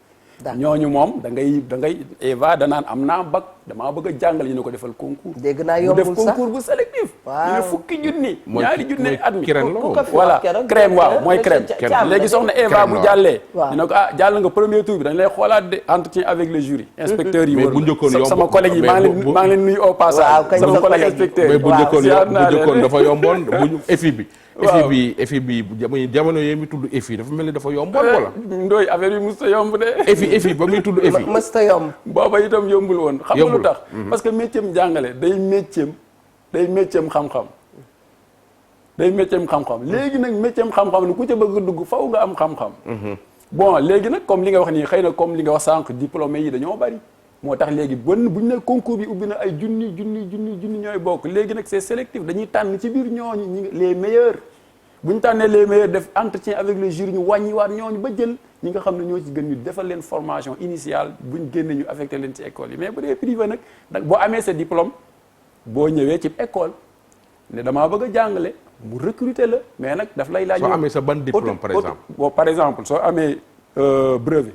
ñooñu moom da ngay Eva danaan am naa bac damaa bëgg a jàngale ñu ne ko defal concours. dégg naa yombul sax def concours bu sélectif. waaw ñu ne fukki junni. ñaari junni at mi mooy voilà crème waaw mooy crème. léegi soxna Eva bu jàllee. ñu ne ko ah jàll nga premier tour bi dañ lay xoolaat de entretien avec le jury. inspecteur yi bu njëkkoon yomb sama collègue yi maa ngi leen nuyu au passage. sama collègue inspecteur mais bu njëkkoon dafa yomboon bu EFI bi. waaw EFI bi jamono yee mi tudd EFI dafa mel ni dafa yomboon wala. ndooy affaire yi musta yomb de. EFI ba muy tudd EFI. musta yomb. booba itam yombul woon. xam nga lu tax parce que métier am jàngale day métier am xam-xam. léegi nag métier am xam-xam ni ku ca bëgg a dugg faw nga am xam-xam. bon léegi nag comme li nga wax nii xëy na comme li nga wax sànq diplômé yi dañoo bari. moo tax léegi bu ñu ne concours bi ubbi na ay junni ñooy bokk léegi nag c'est sélectif dañuy tànn ci biir ñooñu les meilleurs bu ñu tànnee les meilleurs def entretien avec le jury ñu wàññiwaat ñooñu ba jël ñi nga xam ne ñoo ci gën ñu defal leen formation initiale bu ñu génnee ñu affecté leen ci école yi mais bu dee privé nag boo amee sa diplôme boo ñëwee ci école ne damaa bëgg a jàngale mu recruter la mais nag daf lay laaj. soo amee sa ban diplôme par exemple soo amee brevet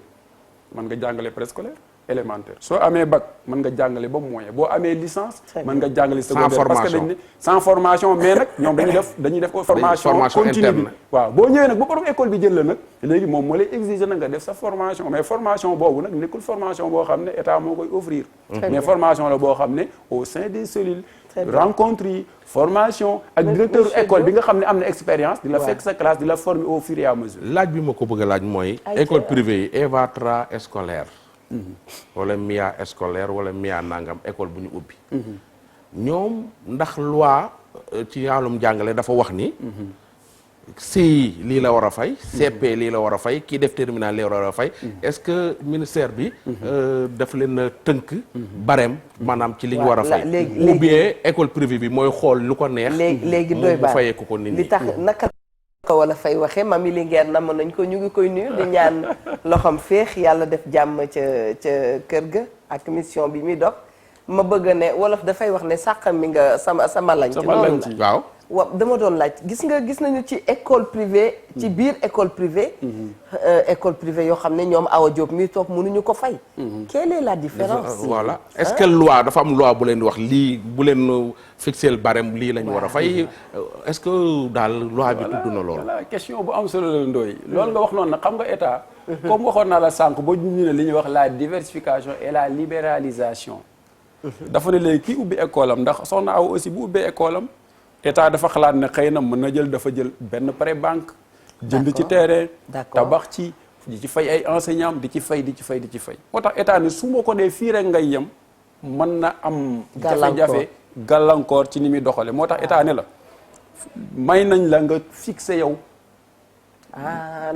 mën nga jàngale préscolaire. élémentaire soo amee bac mën nga jàngale ba moyen boo amee licence mën nga jàngale secondaire parce que dañ ne sans formation mais nag ñoom dañuy def formation continue bi waaw boo ñëwee nag ba borom école bi jël la nag léegi moom moo lay exiger na nga def sa formation mais formation boobu nag nekkul formation boo xam ne état moo koy offrir mais formation la boo xam ne au sein des cellules rencontre yi formation ak directeur école bi nga xam ne am na expérience di la fekk sa classe di la former au fur et à mesure laaj bi ma ko bëgg a laaj mooy école privée yi Eva Tra scolaire wala MIA scolaire wala MIA nangam école bu ñu ubbi ñoom ndax loi ci wàllum jàngale dafa wax ni CI lii la war a fay CP lii la war a fay kii def terminal lii la war a fay est-ce que ministère bi daf leen a tënk barème maanaam ci li ñu war a fay ou bien école privée bi mooy xool lu ko neex léegi doy baax fayee ko nit ñi li tax naka ko wala fay waxee Mami Linguère nam nañ ko ñu ngi koy nuyu di ñaan loxam féex yàlla def jàmm ca kër ga ak mission bi muy dox ma bëgg ne wolof dafay wax ne sàqam mi nga sama lañ ci noonu la waaw dama doon laaj gis nañu ci école privée ci biir école privée école privée yoo xam ne ñoom Awa Diop mi toog mënuñu ko fay quelle est la différence voilà est-ce que loi dafa am loi bu leen di wax lii bu leen fixer barème lii lañ war a fay est-ce que daal loi bi tudd na loolu voilà question bu am solo la ndooy loolu nga wax noonu nag xam nga état comme waxoon naa la sànq ba ñu ne li ñuy wax la diversification et la libéralisation dafa ne léegi kii ubbi école am ndax soxna Awa aussi bu ubbee école am état dafa xalaat ne xëy na mën na dafa jël benn prêt banque jënd ci terrain tabax ci di ci fay ay enseignants di ci fay moo tax état ne su ma ko dee fii rek ngay yem mën na am jafe-jafe gàllankoor ci ni muy doxale moo tax état ne la may nañ la nga fixé yow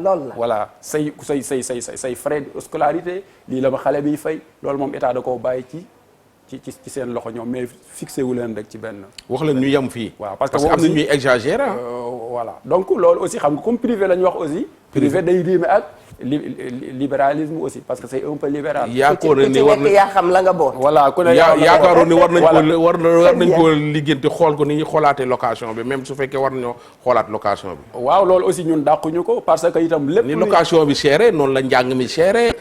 loolu la voilà say frais de scolarité lii la ma xale biy fay loolu moom état da koo bàyyi ci seen loxo ñoom mais fixé wu leen rek ci benn. wax leen ñu yem fii. waaw parce que am na ñuy exagérer voilà donc loolu aussi xam nga comme privé la ñu wax aussi. privé day riime ak libéralisme aussi parce que c'est un peu libéral. yaakaaroon ni war na yaa xam la nga boot. voilà ku ne yaakaaroon ni war nañ ko liggéeyante xool ko ni ñuy xoolaatee location bi même su fekkee war nañoo xoolaat location bi. waaw loolu aussi ñun dàquñu ko parce que itam lépp. ni location bi chéré noonu la njàng mi chéré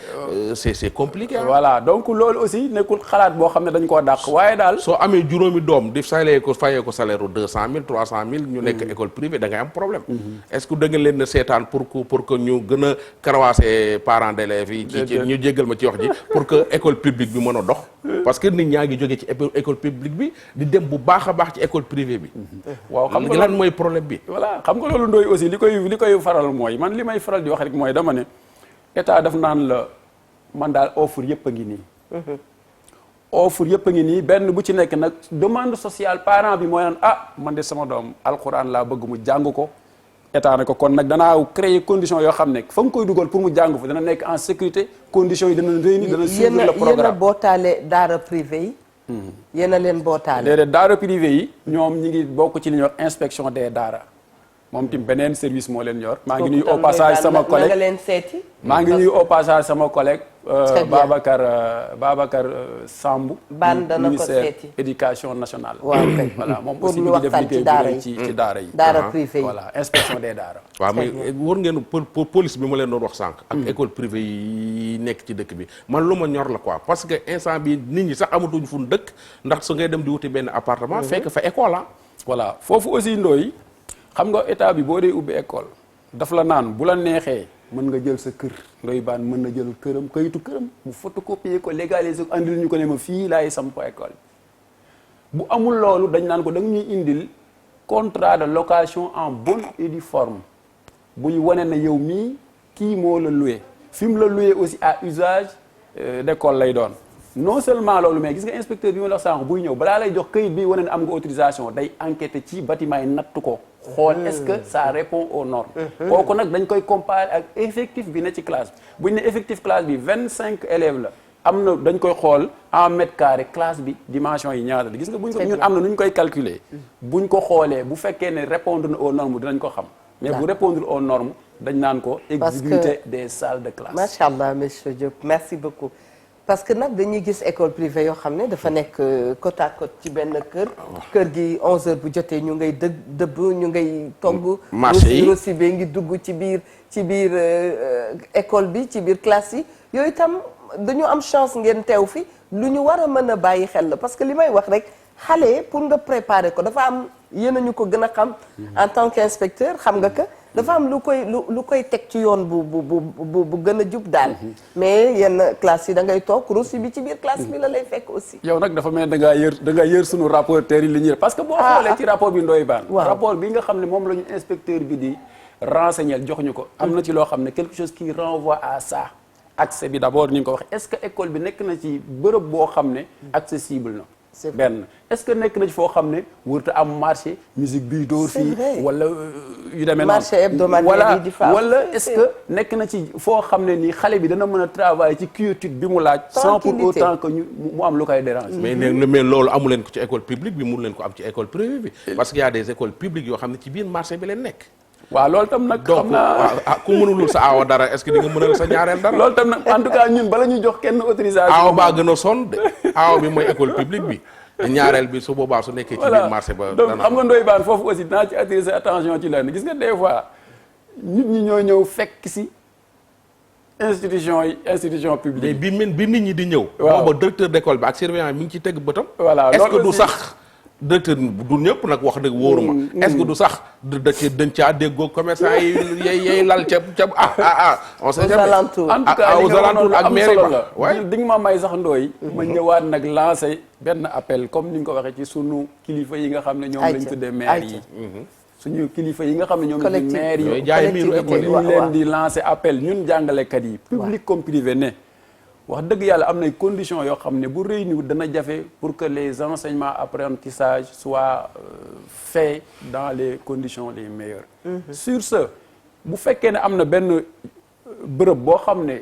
c'est compliqué. voilà donc loolu aussi nekkul xalaat boo xam ne dañ koo dàq waaye daal. soo amee juróomi doom di fayee ko salaire u 200 000 300 000 ñu nekk école privée da ngay am problème. est-ce que da nga leen a seetaan pour que ñu gën a karawaase parents d'élèves yi. ci ñu jéggal ma ci wax ji pour que école publique bi mën a dox. parce que nit ñaa ngi jóge ci école publique bi di dem bu baax a baax ci école privée bi. waaw xam nga lan mooy problème bi. voilà xam nga loolu Ndoye aussi li koy faral mooy man li may faral di wax rek mooy dama ne état daf naan la man daal offre yëpp a ngi nii. offre yëpp a ngi nii benn bu ci nekk nag demande sociale parent bi mooy naan man de sama doom alxuraan laa bëgg mu jàng ko. état ne ko kon nag danaa créer condition yoo xam ne fa nga koy dugal pour mu jàng fa dana nekk en sécurité conditions yi dana réunir dana suivre le programme. yéen a bootaale daara privé yi. yéen a leen bootaale. déedéet daara privé yi ñoom ñi ngi bokk ci li ñuy wax inspection des daara moom tim beneen service moo leen yor. maa ngi nuyu au passage sama collègue nga leen seeti. maa ngi nuyu au passage sama collègue. Babacar Samb. ban dana ko seeti ministère éducation nationale. waaw kay voilà moom pour aussi ñu mi ngi def waxtaan ci liggéey daara bu yi ci daara yi. daara privé yi voilà inspection des daara. waaw mais war ngeen police bi ma leen doon wax sànq. ak école privée yi nekk ci dëkk bi man lu ma ñor la quoi parce que instant bi nit ñi sax amatuñ fu dëkk ndax su ngay dem di wuti benn appartement. fekk fa école ah. voilà foofu aussi Ndoye xam nga état bi boo dee ubbi école daf la naan bu la neexee mën nga jël sa kër Ndoye Bane mën na jël këram kayitu këram mu photocopier ko légaliser ko andil ñu ko ne ma fii laay samp école bu amul loolu dañ naan ko da nga ñuy indil contrat de location en bonne et due forme buy wane na yow mii kii moo la loué fi mu la loué aussi à usage d'école lay doon non seulement loolu mais gis nga inspecteur bi ma la wax sànq buy ñëw balaa lay jox këyit bi wane ne am nga autorisation day enquêter ci bâtiment yi natt ko xool est-ce que ça répond aux normes kooku nag dañ koy comparer ak effectif bi ne ci classe bi bu ñu ne effectif classe bi 25 élèves la am na dañ koy xool en mètre carré classe bi dimension yi ñaata la gis nga buñ ko ñun am na nu ñu koy calculer buñ ko xoolee bu fekkee ne répondre na aux normes dinañ ko xam mais bu répondre aux normes dañ naan ko exiguïté des salles de classe. macha allah monsieur Diop merci beaucoup parce que nag dañuy gis école privée yoo xam ne dafa nekk côte à côte ci benn kër gi 11h bu jotee ñu ngay dëbb ñu ngay togg. marché yi rosi bee ngi dugg ci biir école bi ci biir classe yi yooyu itam dañu am chance ngeen teew fi lu ñu war a mën a bàyyi xel la parce que li may wax rek xale pour nga préparer ko dafa am yéen a ñu ko gën a xam en tant qu'inspecteur xam nga que dafa am lu koy teg ci yoon bu gën a jub daal mais yenn classe yi da ngay toog rosi bi ci biir classe bi la lay fekk aussi. yow nag dafa mel ne da ngaa yër sunu rapporteurs yi li ñuy parce que boo xoolee ci rapport bi Ndoye Bane rapport bi nga xam ne moom la ñu inspecteur bi di renseigner jox ñu ko am na ci loo xam ne quelque chose qui renvoie à ça accès bi d'abord ni nga ko wax est-ce que école bi nekk na ci bërëb boo xam ne accessible na benn est-ce que nekk na ci foo xam ne wërta am marché musique bii dóor fii wala yu demee noonu marché hebdomadaire yi di fa wala est-ce que nekk na ci foo xam ne nii xale bi dana mën a travailler ci quiétude bi mu laaj sans pour autant que mu am lu koy déranger mais loolu amu leen ko ci école publique bi mënu leen ko am ci école privée bi parce qu'il y a des écoles publiques yoo xam ne ci biir marché bi leen nekk waaw loolu tam nag xam naa ku mënulul sa aawa dara est-ce que di nga mënal sa ñaareel dara loolu tam nag en tout cas ñun bala ñuy jox kenn autorisation aawa baa gën a sonn de aawa bi mooy école publique bi ñaareel bi su boobaa su nekkee ci biir marché ba donc xam nga Ndoye Bane foofu aussi dinaa ci attirer sa attention ci lenn gis nga des fois nit ñi ñoo ñëw fekk si institution publique mais bi nit ñi di ñëw booba directeur d'école bi ak surveillant mi ngi ci teg bëtam voilà est-ce que du sax directeur du ñëpp nag wax dëgg wóoruma est-ce que du sax dañ caa déggoo commerçant yi lal ca on sait jamais en tout cas aux alentours ak mairie ba waaye di nga ma may sax Ndoye ma ñëwaat nag lancer benn appel comme ni nga ko waxee ci sunu kilifa yi nga xam ne ñoom lañ tuddee maire yi suñu kilifa yi nga xam ne ñoom lañ maire yi ñu leen di lancer appel ñun jàngalekat yi public comme privé ne wax dëgg yàlla am nay conditions yoo xam ne bu réunir dana jafe pour que les enseignements apprentissage soient faits dans les conditions les meilleures sur ce bu fekkee ne am na benn bërëb boo xam ne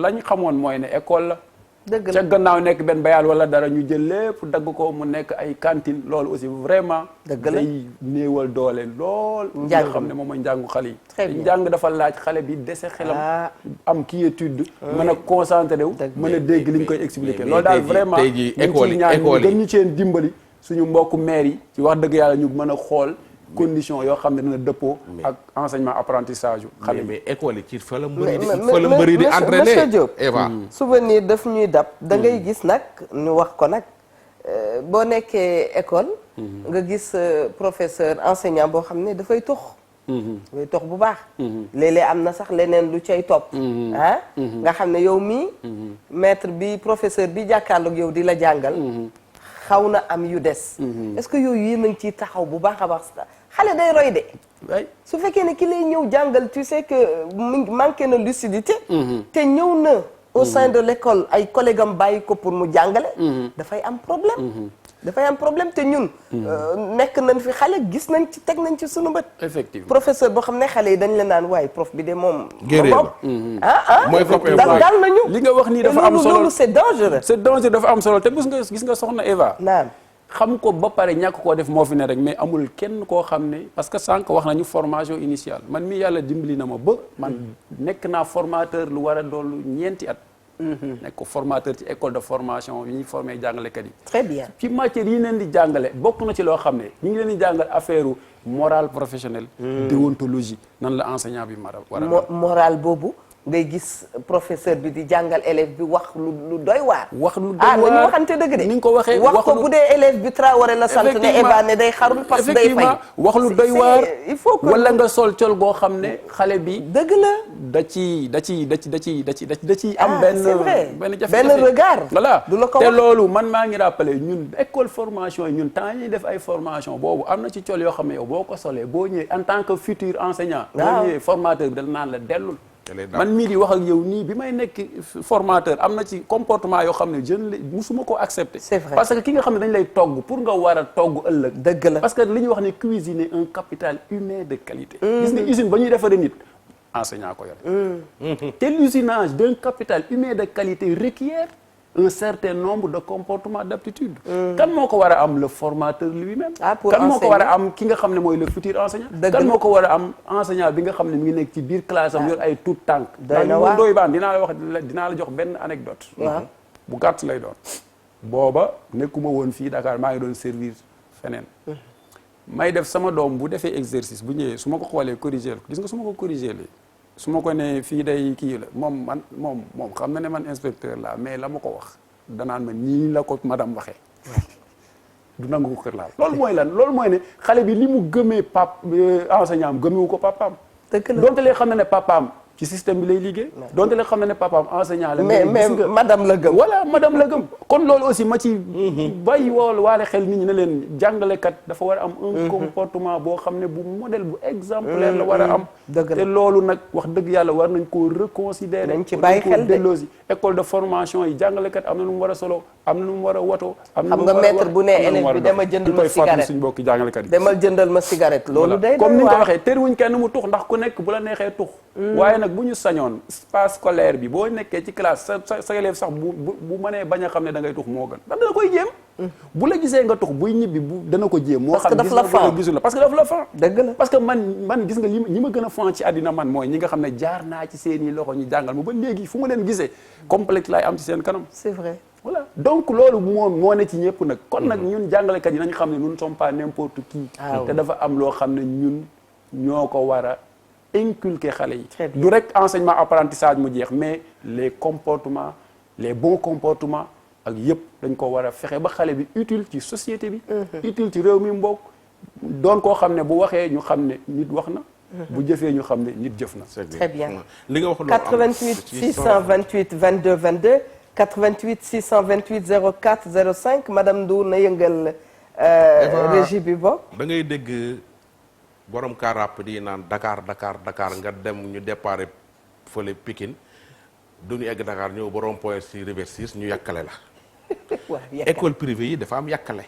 lañ xamoon mooy ne école la dëgg la ca gannaaw nekk benn bayal wala dara ñu jël lépp dagg ko mu nekk ay cantine loolu aussi vraiment dëgg la day néewal doole lool nga xam ne moom mooy njàngu xale yi Très bien. njàng dafa laaj xale bi dese xelam am quiétude mën a concentré wu mën a dégg li ñu koy expliquer loolu daal vraiment tey jii ñu école ciy yi ñaan école ñu yi gën ñu ceen dimbali suñu mbokku maire yi ci wax dëgg yàlla ñu mën a xool condition yoo xam ne dina dëppoo ak enseignement apprentissage yu xale yi mais école yi ci fa la mbëri di entraîner monsieur Diop Eva souvenir daf ñuy dab da ngay gis nag ñu wax ko nag boo nekkee école nga gis professeur enseignant boo xam ne dafay tox dafay tox bu baax léeg-léeg am na sax leneen lu cay topp nga xam ne yow mii maître bi professeur bi jàkkaarloog yow di la jàngal xaw na am yu des est-ce que yooyu yéen a ngi ciy taxaw bu baax a baax xale day roy de su fekkee ne ki lay ñëw jàngal tu sais que manqué na lucidité te ñëw na au sein de l'école ay collègues am bàyyi ko pour mu jàngale dafay am problème te ñun nekk nañ fi xale gis nañ ci teg nañ ci sunu bët effectivement professeur boo xam ne xale yi dañ la naan waaye prof bi de moom mooy copain dal nañu li nga wax nii dafa am solo loolu c'est dangereux dafa am solo te gis nga soxna Eva naam xam ko ba pare ñàkk koo def moo fi ne rek mais amul kenn koo xam ne parce que sànq wax nañu formation initiale man mii yàlla dimbali na ma ba man nekk naa formateur lu war a doolu ñeenti at nekk ko formateur ci école de formation yi ñuy formé jàngalekat yi très bien ci matière yi leen di jàngale bokk na ci loo xam ne ñu ngi leen di jàngal affaire morale professionnelle déontologie nan la enseignant bi war a moral boobu ngay gis professeur bi di jàngal élève bi wax lu doy waar. wax lu doy waar nañu waxante dëgg de. ni nga ko waxee wax ko bu dee élève bi Traoré la sant ne Eva ne day xarul parce que day fay. wax lu doy waar il faut que wala nga sol col goo xam ne xale bi. dëgg la. da ci am benn jafe-jafe benn regard. voilà du la ko te wax loolu man maa ngi rappelé ñun école formation yi ñun temps yi def ay formation boobu am na ci col yoo xam ne yow boo ko solee boo ñëwee en tant que futur enseignant. boo ñëwee formateur bi dal naan la dellul. man mii di wax ak yow nii bi may nekk formateur am na ci comportement yoo xam ne jeune la musuma ko accepter. c'est vrai parce que ki nga xam ne dañ lay togg pour nga war a togg ëllëg. dëgg la parce que li ñuy wax ne cuisiner un capital humain de qualité. gis nga usine ba ñuy defaree nit enseignant ko yore. te l'usinage d'un capital humain de qualité requiert un certain nombre de comportements d'aptitude. kan moo ko war a am le formateur lui-même. kan moo ko war a am ki nga xam ne mooy le futur enseignant. kan moo ko war a am enseignant bi nga xam ne mi ngi nekk ci biir classe am yor ay tout tànk. doy baan dinaa la jox benn anecdote. bu gàtt lay doon. booba nekkuma woon fii Dakar maa ngi doon servir feneen. may def sama doom bu defee exercice bu ñëwee su ma ko xoolee corriger ko gis nga su ma ko corriger li su ma ko ne fii day kii la moom xam na ne man inspecteur la mais la ma ko wax danaan ma nii la ko madame waxee du nangu ko kër laal loolu mooy lan loolu mooy ne xale bi li mu gëmee enseignant am gëmewu ko papaam donte lee xam na ne papaam ci système bi lay liggéey donte lee xam na ne papaam enseignant la mais madame la gëm voilà madame la gëm kon loolu aussi ma ci bàyyi waale xel nit ñi ne leen jàngalekat dafa war a am un comportement boo xam ne bu modèle bu exemplaire la war a am te loolu nag wax dëgg yàlla war nañ koo reconsidérer nañ ci bàyyi xel de delloosi école de formation yi jàngalekat am na lu mu war a solo am na lu mu war a woto am na xam nga maître bu ne élève bi dama jëndal ma cigarette suñu bokki jàngalekat yi demal jëndal ma cigarette loolu day comme ni nga ko waxee tëriwuñ kenn mu tux ndax ku nekk bu la neexee tux waaye nag bu ñu sañoon space scolaire bi boo nekkee ci classe sa élève sax bu mënee bañ a xam ne da ngay tux moo gën ndax dana koy jéem bu la gisee nga tux buy ñibbi dana ko jéem moo xam gis nga gisul la parce que daf la fan dëgg la parce que man gis nga ñi ma gën a fan ci àddina man mooy ñi nga xam ne jaar naa ci seeni loxo ñu jàngal ma ba léegi fu ma leen gisee complexe laay am ci seen kanam c'est vrai voilà donc loolu moo ne ci ñëpp nag kon nag ñun jàngalekat yi nañ xam ne nous ne sommes pas n'importe qui te dafa am loo xam ne ñun ñoo ko war a inculquer xale yi du rek enseignement apprentissage mu jeex mais les comportements les bons comportements ak yëpp dañ ko war a fexe ba xale bi utile ci société bi utile ci réew mi mbokk doon koo xam ne bu waxee ñu xam ne nit wax na bu jëfee ñu xam ne nit jëf na très bien li nga wax 88 628 22 22 88 628 04 05 madame Ndour na yëngal régie bi bokk da ngay dégg borom car rapide yi naan Dakar nga dem ñu déparé fële Pikine duñu egg Dakar ñëw borom point si Liberté 6 ñu yàkkale la école privée yi dafa am yàkkale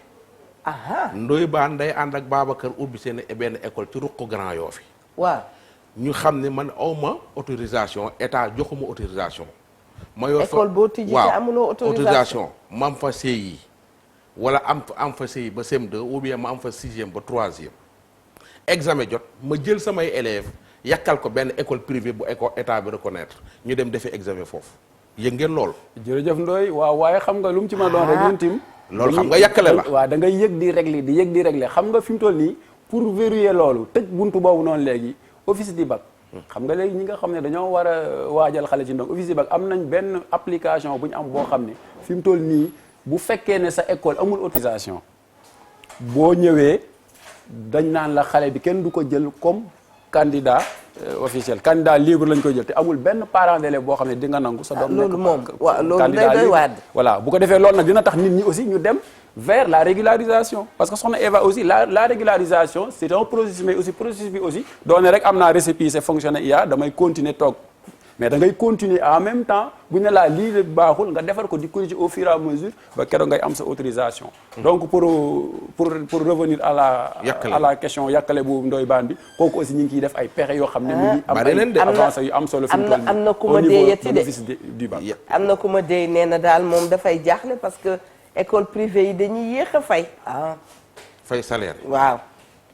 Ndoye Bane day ànd ak Babacar ubbi seen benn école ci ruq Grand Yoff fi waaw ñu xam ne man awma autorisation état joxuma autorisation ma yor fa école boo tijji te amuloo autorisation ma am fa CI wala am fa CI ba CM2 ou bien ma am fa 6e ba 3e examen jot ma jël samay élèves yàkkal ko benn école privée bu école état bi reconnaître ñu dem defee examen foofu yëg ngeen loolu. jërëjëf Ndoye waaw waaye xam nga lu mu ci ma doon rek ñun tim loolu xam nga yàkkale la. waaw da ngay yëg di régler xam nga fi mu toll nii pour verrouiller loolu tëj buntu boobu noonu léegi office du bac. xam nga léegi ñi nga xam ne dañoo war a waajal xale ci ndong office du bac am nañ benn application bu ñu am boo xam ne fi mu toll nii bu fekkee ne sa école amul autorisation boo ñëwee dañ naan la xale bi kenn du ko jël comme candidat officiel candidat libre lañ koy jël te amul benn parent d'élève boo xam ne di nga nangu sa doom loolu moom waaw loolu day doy waat voilà bu ko defee loolu nag dina tax nit ñi aussi ñu dem vers la régularisation parce que soxna Eva aussi la régularisation c'est un processus mais aussi processus bi aussi doone rek am naa récépissé fonctionnaire IA damay continuer toog mais da ngay continuer en même temps bu ñu ne laa lii baaxul nga defar ko di corriger au fur et à mesure ba keroog ngay am sa autorisation. donc pour revenir à la question yàkkale bu Ndoye Bane bi kooku aussi ñu ngi ciy def ay pexe yoo xam ne. mu ngi am ay avancées yu am solo. fi mu toll nii am na ku ma deeyati de am na ku ma deey nee na daal moom dafay jaaxle parce que école privée yi dañuy yéex a fay. fay salaire. waaw.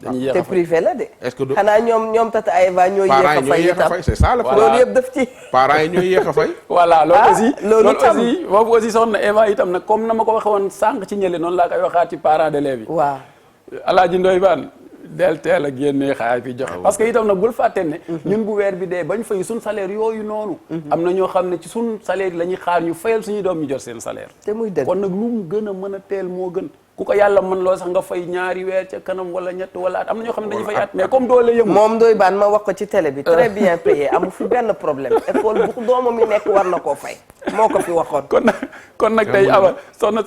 dañuy yéex a te fay privé la de. est-ce que xanaa ñoom Tata Aïva ñooy yéex a fay c'est ça la loolu yëpp daf ci. parents yi ñooy yéex a fay. voilà loolu aussi. loolu tam boobu aussi soxna Eva itam nag comme na ma ko waxee woon sànq ci ñële noonu laa koy waxaat ci parents d'élèves yi. waaw. Alaaji Ndoye Bane del teel a génnee xaay bi joxe. parce que itam nag bul fàtte ne. ñun bu weer bi dee bañ fay suñ salaire yooyu noonu. am na ñoo xam ne ci suñ salaire yi la ñuy xaar ñu fayal suñuy doom ñu jot seen salaire. te muy dëgg kon nag lu mu gën a mën a teel moo gën. ku ko yàlla mën loolu sax nga fay ñaari weer ca kanam wala ñett wala at am na ñoo xam ne dañuy fay at mais comme doole yëngu moom Ndoye Bane ma wax ko ci télé bi très bien payé amu fi benn problème école bu doomam yi nekk war na koo fay moo ko fi waxoon. kon nag tey Aba soxna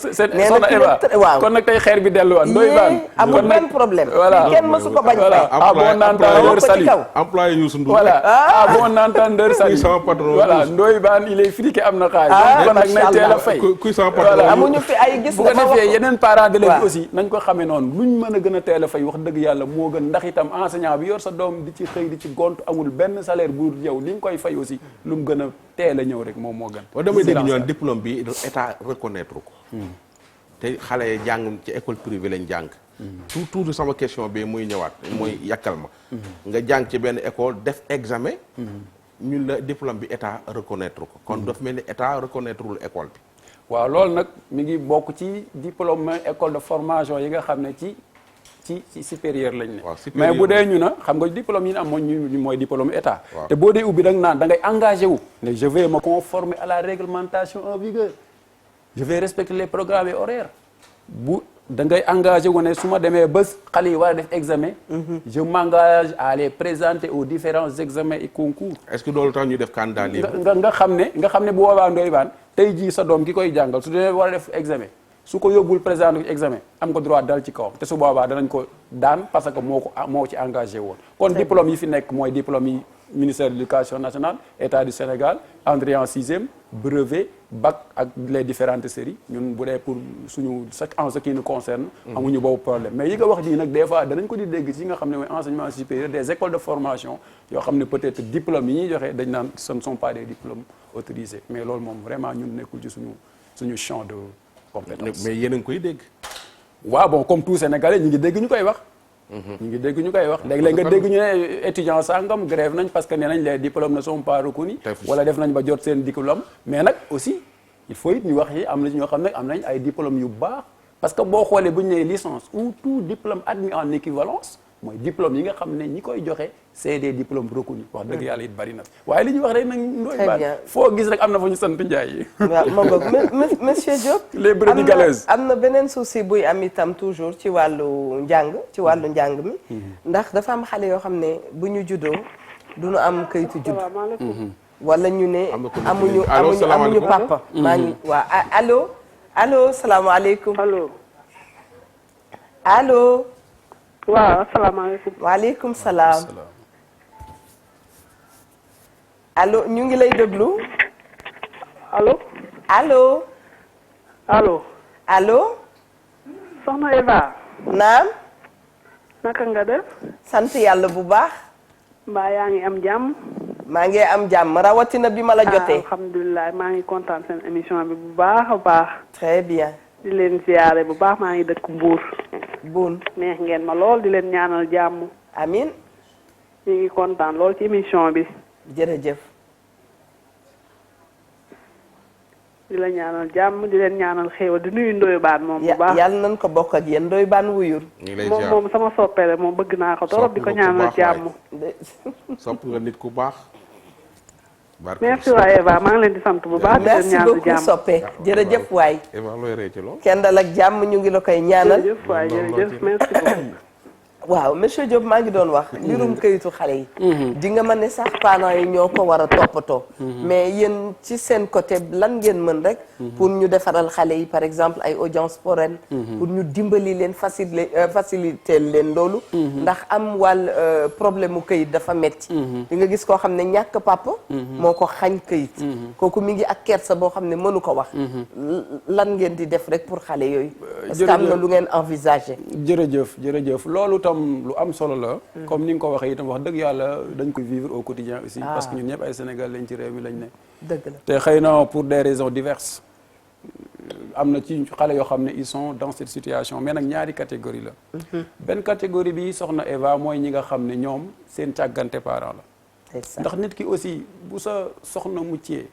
Eva kon nag tey xeer bi delluwaat Ndoye Bane amul benn problème. voilà kenn mësu ko bañ fay. à bon entendeur salut employé Youssou Ndour. voilà à bon entendeur salut sama patron voilà Ndoye Bane il est friqué am na xaalis kon nag nañ teel a fay kuy sama patron amuñu fi ay gis bu ko defee yeneen parents d'élèves aussi nañ ko xamee noonu luñ mën a gën a teel a fay wax dëgg yàlla moo gën ndax itam enseignant bi yor sa doom di ci xëy di ci gont amul benn salaire bu yow li nga koy fay aussi lu mu gën a teel a ñëw rek moom moo gën. waaw damay dégg ñu naan diplôme bi état reconnaître ko. te xale yi jàng ci école privée lañ jàng. tout sama question bi muy ñëwaat mooy yàkkal ma. nga jàng ci benn école def examen. ñun la diplôme bi état reconnaître ko. kon daf mel ni état reconnaître wul école bi. waaw loolu nag mi ngi bokk ci diplôme école de formation yi nga xam ne ci supérieur lañ ne. mais bu dee ñu na xam nga diplôme yi ñu am mooy diplôme état. te boo dee ubbi da nga naan da ngay engagé wu. ne je vais me conformer à la réglementation en vigueur. je vais respecter les programmes et horaires. bu da ngay engagé wu ne su ma demee ba xale yi war a def examen. je m'engage à les présenter aux différents examens et concours. est-ce que loolu tax ñu def candidat libre. nga xam ne bu boobaa Ndoye Bane tey jii sa doom ki koy jàngal su demee war a def examen su ko yóbbul présenté examen am nga droit dal ci kawam te su boobaa danañ ko daan parce que moo ci engagé woon. kon diplôme yi fi nekk mooy diplôme yi ministère de l'éducation nationale état du Sénégal entrée en 6e brevet bac ak les différentes séries ñun bu dee pour suñu en ce qui nous concerne. amuñu boobu problème mais yi nga wax nii nag des fois danañ ko di dégg ci nga xam ne mooy enseignement supérieur des écoles de formation yoo xam ne peut-être diplôme yi ñuy joxe dañ naan ce ne sont pas des diplômes autorisés mais loolu moom vraiment ñun nekkul ci suñu champ de compétence. mais yéen a ngi koy dégg. waaw bon comme tout Sénégalais ñu ngi dégg ñu koy wax. ñu ngi dégg ñu koy wax léeg-léeg nga dégg ñu ne étudiants sangam grève nañ parce que nee nañ les diplômes ne sont pas reconnus wala def nañ ba jot seen diplôme mais nag aussi il faut it ñu wax yi am na ci ñoo xam ne am nañ ay diplômes yu baax parce que boo xoolee bu ñu nee licence ou tout diplôme admis en équivalence mooy diplôme yi nga xam ne ñi koy joxe c'est des diplômes reconnus wax dëgg yàlla it bari na waaye li ñuy wax rek nag Ndoye Bane foo gis rek am na fa ñu sant Ndiaye yi. waaw ma bëgg monsieur Diop. les brebis galeuses am na beneen souci buy am itam toujours ci wàllu njàng mi. ndax dafa am xale yoo xam ne bu ñu juddoo du ñu am kayitu judd. wala ñu ne amuñu papa. maa ngi waaw allo salaamaaleykum. allo. waaw asalaamaaleykum. waaleykum salaam. allo ñu ngi lay déglu. allo. allo. allo. allo. soxna Eva. naam. naka nga def. sant yàlla bu baax. mbaa yaa ngi am jàmm. maa ngi am jàmm rawatina bi ma la jotee. alhamdulilah maa ngi kontaan seen émission bi bu baax a baax. très bien. di leen ziare bu baax maa ngi dëkk Mbour. Boun. neex ngeen ma lool di leen ñaanal jàmm. amin ñu ngi kontaan lool ci émission bi. jërëjëf. di la ñaanal jàmm di leen ñaanal xéewal di nuyu Ndoye Bane moom bu baax. yàlla nañ ko bokk ak yéen Ndoye Bane wuyul. ñu ngi lay moom ziar moom sama soppele moom bëgg naa ko torop di ko ñaanal jàmm. sopp nga nit ku baax. merci waay Eva maa ngi leen di sant bu baax. di leen merci ñaanal beaucoup jàmm soppe jërëjëf waay. Eva looy rëy ci loolu. kenn dal ak jàmm ñu ngi la koy ñaanal. jërëjëf waay jërëjëf merci beaucoup. waaw monsieur Diop maa ngi doon wax mbirum këyitu xale yi di nga mën ne sax parents yi ñoo ko war a toppatoo mais yéen ci seen côté lan ngeen mën rek pour ñu defaral xale yi par exemple ay audience foraine pour ñu dimbali leen faciliter leen loolu ndax am wàll problème mu këyit dafa metti di nga gis koo xam ne ñàkk papa moo ko xañ këyit kooku mi ngi ak kersa boo xam ne mënu ko wax lan ngeen di def rek pour xale yooyu est-ce que am na lu ngeen envisager jërëjëf loolu tam lu am solo la comme ni nga ko waxee itam wax dëgg yàlla dañ koy vivre au quotidien aussi parce que ñun ñëpp ay Sénégal lañ ci réew mi lañ ne dëgg la te xëy na pour des raisons diverses am na ci xale yoo xam ne ils sont dans cette situation mais nag ñaari catégorie la benn catégorie bi soxna Eva mooy ñi nga xam ne ñoom seen càggante parent la ndax nit ki aussi bu sa soxna muccee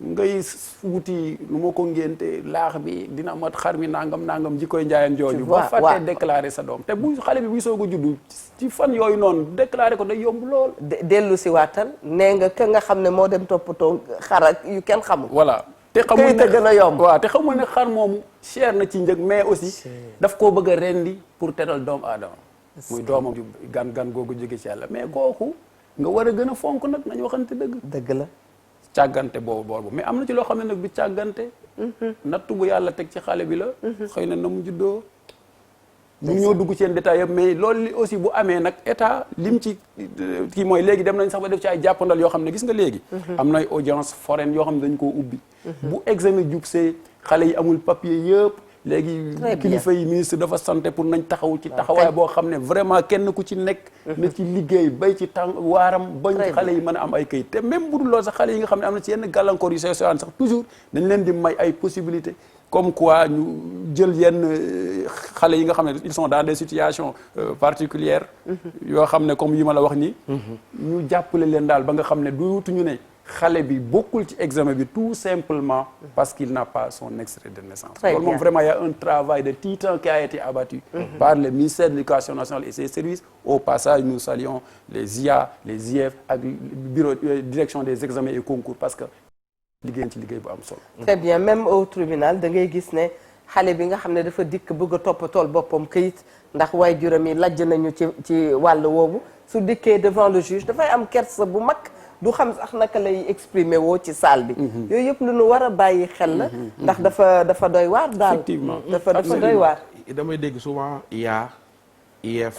ngay wuti nu ma ko ngénte laax bi dina mat xar mi nangam ji koy njaayeen jooju ba fàttee déclarer sa doom te bu xale bi buy soog a juddu ci fan yooyu noonu déclarer ko day yomb lool dellu si waatal nee nga ka nga xam ne moo dem toppatoo xar ak yu kenn xamul voilà te xamul ne gën a yomb waaw te xamul ne xar moomu cher na ci njëg mais aussi daf koo bëgg a rendi pour teral doomu aadama muy doomam ju gan googu jóge ci yàlla mais kooku nga war a gën a fonk nag nañu waxante dëgg la càggante boobu mais am na ci loo xam ne nag bi càggante nattu bu yàlla teg ci xale bi la xëy na mu juddoo ñu ñoo dugg seen détail yëpp mais loolu li aussi bu amee nag état lim ci kii mooy léegi dem nañ sax ba def ci ay jàppandal yoo xam ne gis nga léegi am nay audience foraine yoo xam ne dañ koo ubbi bu examen jub see xale yi amul papier yëpp léegi kilifa yi ministre dafa santé pour nañ taxaw ci taxawaay boo xam ne vraiment kenn ku ci nekk na ci liggéey bay ci tàng waaram bañ xale yi mën a am ay kayit te même bu dul loolu sax xale yi nga xam ne am na ci yenn gàllankoor yu sew sax toujours dañ leen di may ay possibilité comme quoi ñu jël yenn xale yi nga xam ne ils sont dans des situations particulières yoo xam ne comme yi ma la wax ni ñu jàppale leen daal ba nga xam ne duutuñu ne xale bi bokkul ci examen bi tout simplement parce qu'il n'a pas son extrait de naissance. Loolu moom vraiment il y a un travail de titan qui a été abattu par le ministère de l'Éducation nationale et ses services. Au passage nous saluons les IA, les IEF ak bureau direction des examens et concours parce que liggéey ci liggéey bu am solo. Très bien même au tribunal da ngay gis ne xale bi nga xam ne dafa dikk bëgg a toppatool boppam këyit ndax waajuram yi lajj nañu ci wàll woowu su dikkee devant le juge dafay am kersa bu mag. du xam sax naka lay exprimer woo ci salle bi yooyu yëpp lu nu war a bàyyi xel la ndax dafa doy waar daal effectivement dafa doy waar damay dégg souvent IA IF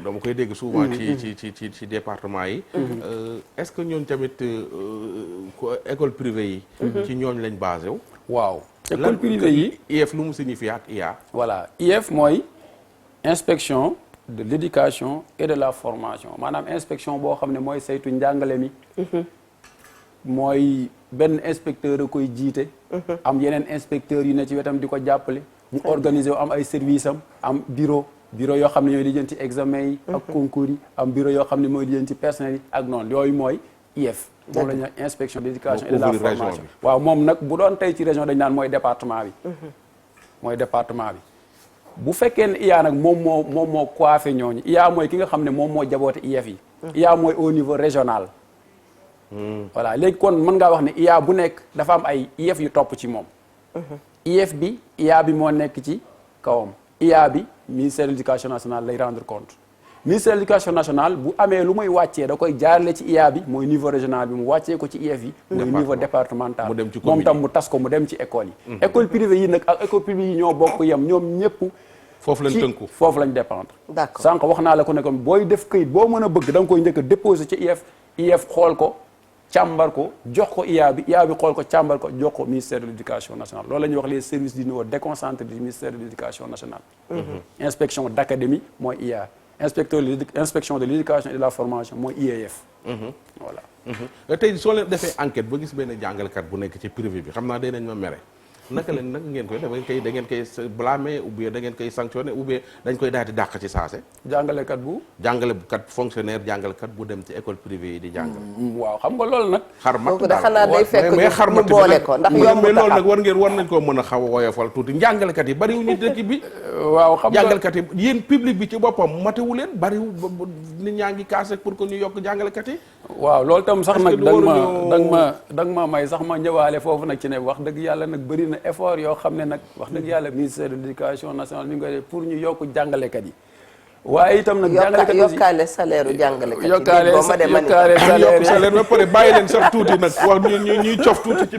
dama koy dégg souvent ci département yi est-ce que ñoon tamit école privée yi ci ñooñ lañ basé wu waaw école privée yi IF lu mu signifie ak IA voilà IF mooy inspection de l'éducation et de la formation maanaam inspection boo xam ne mooy saytu njàngale mi mooy benn inspecteur a koy jiite am yeneen inspecteurs yu ne ci wetam di ko jàppale mu organiser am ay service am bureau yoo xam ne ñooy lijjanti examen yi ak concours yi am bureau yoo xam ne mooy lijjanti personnel yi ak noonu yooyu mooy IF moom la ñuy inspection de l'éducation et de la formation waaw moom nag bu doon tey ci région dañ naan mooy département bi bu fekkee ne IA nag moom moo coiffé ñooñu IA mooy ki nga xam ne moom moo jaboote IF yi IA mooy au niveau régional voilà léegi kon mën ngaa wax ne IA bu nekk dafa am ay IF yu topp ci moom IF bi IA bi moo nekk ci kawam IA bi ministère de l'éducation nationale lay rendre compte ministère de l'éducation nationale bu amee lu muy wàccee da koy jaarale ci IA bi mooy niveau régional bi mu wàccee ko ci IF yi mooy niveau départemental moom tam mu tas ko mu dem ci école yi école privée yi nag ak école privée yi ñoo bokk yem ñoom ñëpp foofu lañ tënku foofu lañ dépendre d'accord sànq wax naa la ko ne comme booy def këyit boo mën a bëgg da nga koy njëkk a déposer ci IF xool ko càmbar ko jox ko IA bi xool ko càmbar ko jox ko ministère de l'éducation nationale loolu la ñuy wax les services du niveau déconcentré du ministère de l'éducation nationale inspection d'académie mooy IA inspection de l'éducation et de la formation mooy IEF voilà. tey soo leen defee enquête ba gis benn jàngalekat bu nekk ci privé bi xam naa dinañ ma mere naka ngeen koy def da ngeen koy blâmer ou bien da ngeen koy sanctionner ou bien dañ koy daal di dàq ci saase. jàngalekat bu. jàngalekat fonctionnaire jàngalekat bu dem ci école privée yi di jàngale. waaw xam nga loolu nag. xar mat kooku da xanaa day fekk ñu boole ko ndax yomb mais loolu nag war nañ koo mën a xaw a woyofal tuuti njàngalekat yi bariwuñu dëkk bi. waaw xam nga jàngalekat yi yéen public bi ci boppam matewu leen bariwu nit ñaa ngi kaase pour que ñu yokk jàngalekat yi. waaw loolu tam sax nag da nga ma may sax ma ñëwaale foofu nag ci ne wax dëgg yàlla nag bëri na effort yoo xam ne nag wax dëgg yàlla ministère de l'éducation nationale mi ngi koy def pour ñu yokk jàngalekat yi waaye itam nag jàngalekat yi yokkaale salaire u jàngalekat yi yokkaale salaire ba pare bàyyi leen sax tuuti nag wax ñuy cof tuuti ci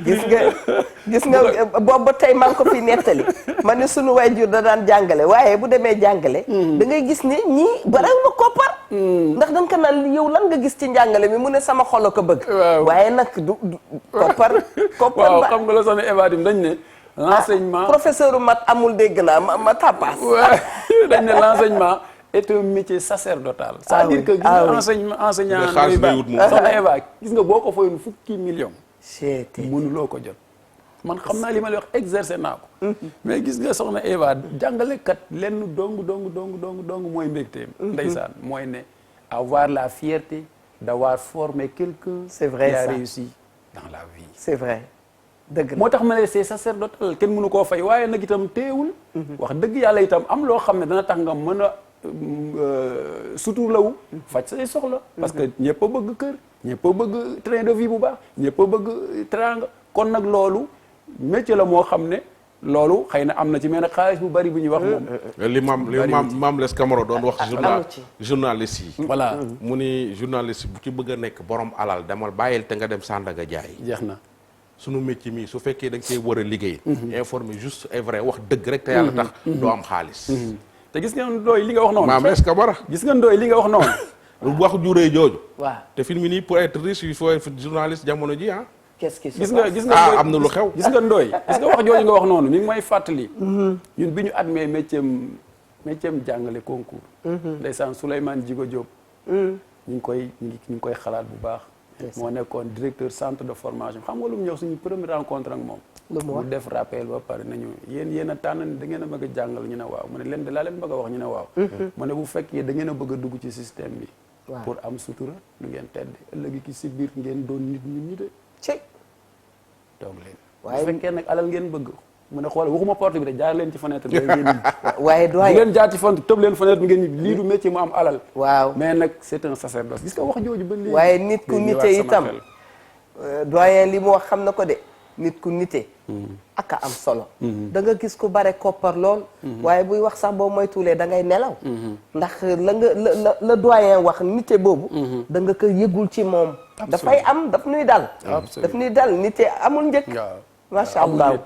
gis nga boobu ba tey maa ngi ko fi nettali ma ne sunu waajur da daan jàngale waaye bu demee jàngale da ngay gis ne ñii baraw ma koppar ndax da nga ko naan yow lan nga gis ci njàngale mi mu ne sama xolo ko bëgg waaye nag du koppar waaw xam nga la sax ne Evadim dañ ne l'enseignement professeur mat amul dégg naa ma tapas dañ ne l'enseignement est un métier sacerdotal c'est-à-dire que gis nga enseignant soxna Eva gis nga boo ko fayoon fukki million mënuloo ko jot man xam naa li ma lay wax exercer naa ko mais gis nga soxna Eva jàngalekat lenn dong mooy mbégteem ndeysaan mooy ne avoir la fierté d'avoir formé quelqu'un c'est vrai qui a ça réussi dans la vie c'est vrai dëgg moo tax ma ne c'est sacerdotal kenn mënu koo fay waaye nag itam teewul wax dëgg yàlla itam am loo xam ne dana tax nga mën a suturlawu faj say soxla parce que ñëpp a bëgg kër ñëpp a bëgg train de vie bu baax ñëpp a bëgg teranga kon nag loolu métier la moo xam ne loolu xëy na am na ci mais nag xaalis bu bari bu ñuy wax moom li maam Les Camara doon wax journaliste yi voilà mu ni journaliste bu ci bëgg a nekk borom alal demal bàyyil te nga dem Sandaga jaay jeex na sunu métier mi su fekkee da nga cee war a liggéey informer juste et vrai wax dëgg rek te yàlla tax doo am xaalis te gis nga ndooy li nga wax noonu maam Les Camara gis nga ndooy li nga wax noonu wax juree jooju waaw te film nii pour être riche il faut être journaliste jamono ji ah qu'est-ce qui se gis nga am na lu xew gis nga ndooy gis nga wax jooju nga wax noonu mi ngi may fàttali ñun bi ñu admee métier jàngale concours ndeysaan Souleymane Djigo Diop ñu ngi koy xalaat bu baax moo nekkoon directeur centre de formation xam nga lu mu ñëw suñu première rencontre ak moom mu def rappel ba pare nañu yéen a tànn da ngeen a bëgg a jàngal ñu ne waaw mu ne leen de laa leen bëgg a wax ñu ne waaw mu ne bu fekkee da ngeen a bëgg a dugg ci système bi pour am sutura lu ngeen tedd ëllëgi ki si biir ngeen doon nit ñu nite ci toog leen waaye bu fekkee nag alal ngeen bëgg mu ne xool waxuma porte bi de jaar leen ci fenêtre bi ngeen ñibbi waaye bu ngeen jaar ci fenêtre tëb leen fenêtre bi ngeen ñibbi lii du métier mu am alal waaw mais nag c'est un sacerdoce gis nga wax jooju ba léegi waaye nit ku nite itam doyen li mu wax xam na ko de nit ku nite ak a am solo da nga gis ku bare koppar lool waaye buy wax sax boo moytuwulee da ngay nelaw ndax la doyen wax nite boobu da nga ko yëgul ci moom dafay am daf ñuy dal nite amul njëkk macha allah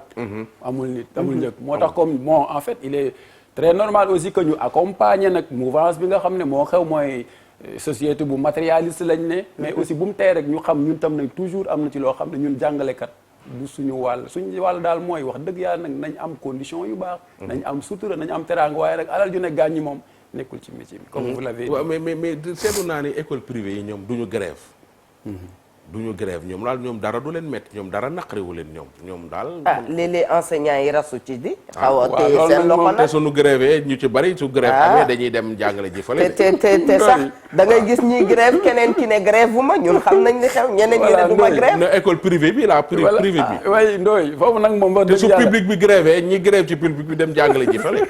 amul njëkk moo tax comme bon en fait il est très normal aussi que ñu accompagner nag mouvance bi nga xam ne moo xew mooy société bu matérialiste lañ ne mais aussi bu mu tey rek ñu xam ñun tam nag toujours am na ci loo xam ne ñun jàngalekat du suñu wàll daal mooy wax dëgg yàlla nag nañ am condition yu baax nañ am sutura nañ am teraanga waaye rek alal ju ne gàññi moom nekkul ci métier bi comme vous l'avez dit. waaw mais seetlu naa ni école privée yi ñoom duñu grève duñu grève ñoom dara du leen métti ñoom dara naqariwu leen ñoom daal léeg-léeg enseignants yi rasu ci di xaw a téye seen loxo nag te suñu grève ñu ci bari su grève amee dañuy dem jàngale ji fële te sax da ngay gis ñuy grève keneen ki ne grève bu ma ñun xam nañ li xew ñeneen ñi ne du ma grève na école privée bi la privé bi way ndooy foofu nag moom wax te su public bi grève ñi grève ci public bi dem jàngale ji fële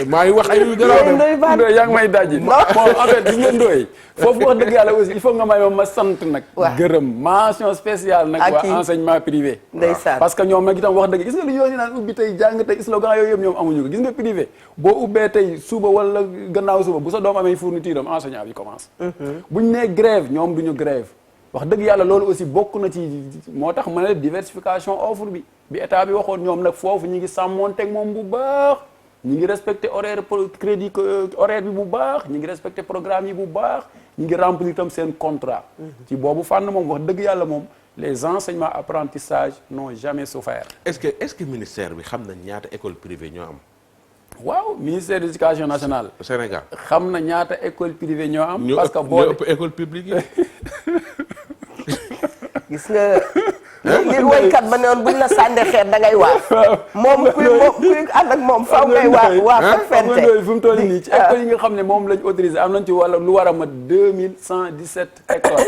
maa ngi wax ay yu garaaw ndooy yaa ngi may dajji bon en fait gis nga ndooy foofu wax dëgg yàlla aussi il faut nga may ma sant nag gërëm mention spéciale nag waa enseignement privé ndeysaan parce que ñoom nag itam wax dëgg gis nga lu ñooñu naan ubbi tey jàng tey slogan yooyu yëpp ñoom amuñu ko gis nga privé boo ubbee tey suba wala gannaaw suba bu sa doom amee fourniture am enseignant bi commence buñ nee grève ñoom duñu grève wax dëgg yàlla loolu aussi bokk na ci moo tax ma ne diversification offre bi état bi waxoon ñoom nag foofu ñi ngi sàmmoonteeg moom bu baax ñi ngi respecté horaire crédit horaire bi bu baax ñi ngi respecté programme yi bu baax ñi ngi remplir itam seen contrat ci boobu fànn moom wax dëgg yàlla moom les enseignements apprentissage n'ont jamais souffert est-ce que ministère bi xam nañ ñaata école privée ñoo am waaw ministère de l'éducation nationale. Sénégal xam na ñaata école privée ñoo am. ñoo parce que ëpp ñoo ëpp école publique yi. gis nga li woykat ba ne woon buñ la sànni xeer da ngay waaf moom kuy ànd ak moom faw ngay waaf fa fente fu mu toll nii ci école yi nga xam ne moom lañ autorisé am nañ ci wàlla lu war a mat 2117 écoles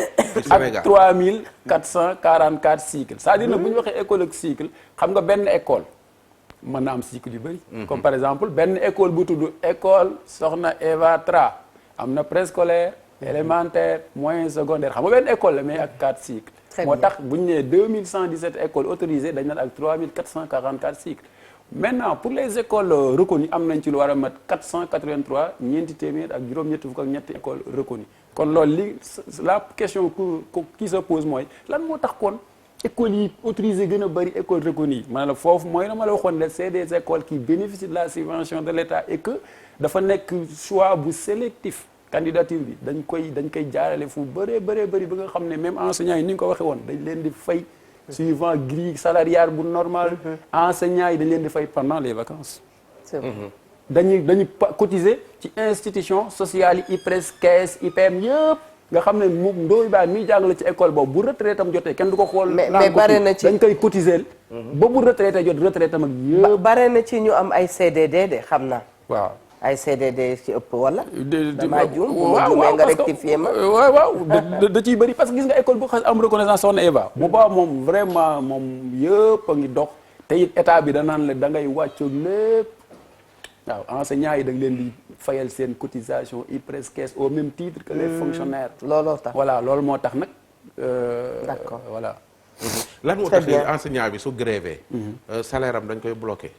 ak 3444 cycles c'est-à-dire nag bu ñu waxee école ak cycle xam nga benn école mën na am cycle yu bëri comme par exemple benn école bu tudd école Soxna Eva Tra am na préscolaire élémentaire moyen secondaire xam nga benn école la mais ak 4 cycles moo tax bu ñu nee 2117 écoles autorisées dañ naan ak 3444 cycles maintenant pour les écoles reconnues am nañ ci lu war a mat 483 ñeenti téeméer ak juróom-ñetti fukk ak ñetti écoles reconnues kon loolu li la question qui se pose mooy lan moo tax kon écoles yi autorisées gën a bëri écoles reconnues yi maanaam foofu mooy na ma la waxoon ne c'est des écoles qui bénéficient de la subvention de l'État et que dafa nekk choix bu sélectif candidature bi dañ koy jaarale fu bëree bëri ba nga xam ne même enseignants yi ni nga ko waxee woon dañ leen di fay suivant grille salariale bu normal enseignants yi dañ leen di fay pendant les vacances dañuy cotiser ci institution sociale yi IPRES CAES IPM yëpp nga xam ne moom Ndoye Bane miy jàngale ci école boobu bu retraite am jotee kenn du ko xool mais bare na ci dañ koy cotiser ba bu retraite jot retraite am ak yëpp bare na ci ñu am ay CDD de xam naa waaw ay CDD ci ëpp wala damaa juum bu ma juumee nga rectifier ma waaw da ciy bëri parce que gis nga école bu xas am reconnaissance Soxna Eva bu baax moom vraiment moom yëpp a ngi dox te it état bi danaan la da ngay wàccoog lépp waaw enseignants yi da nga leen di fayal seen cotisation IPRES CAES au même titre que les fonctionnaires looloo tax voilà loolu moo tax nag d'accord voilà lan moo tax enseignant bi su grévé salaire am dañ koy bloqué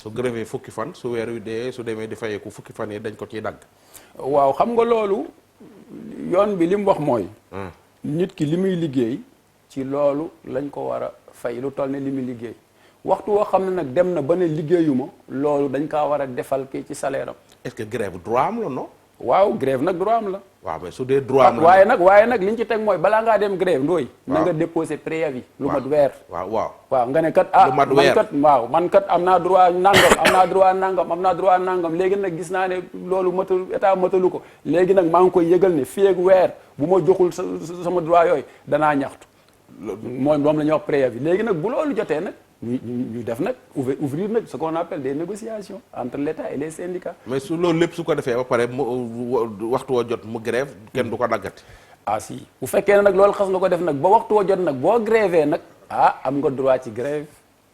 su grévé fukki fan su weer wi dee su demee di fayeeku fukki fan yi dañ ko ciy dagg waaw xam nga loolu yoon bi li mu wax mooy nit ki li muy liggéey ci loolu lañ ko war a fay lu toll ne li muy liggéey waxtu woo xam ne nag dem na ba ne liggéeyuma loolu dañ kaa war a defal kii ci salaire am est-ce que grève droit am la non waaw grève nag droit am la waaw mais su dee droit am waaye nag li ñu ci teg mooy balaa ngaa dem grève Ndoye na nga déposer préavis lu mat weer waaw nga ne kat man kat am naa droit nangam léegi nag gis naa ne loolu matal état matalu ko léegi nag maa ngi koy yëgal ne fii ak weer bu ma joxul sama droit yooyu danaa ñaxtu moom la ñuy wax préavis léegi nag bu loolu jotee nag ñu def nag ouvrir nag ce qu'on appelle des négociations entre l'État et les syndicats. mais su loolu lépp su ko defee ba pare mu waxtu woo jot mu grève kenn du ko daggati. ah si bu fekkee ne nag loolu xas nga ko def nag ba waxtu woo jot nag boo grévé nag am nga droit ci grève.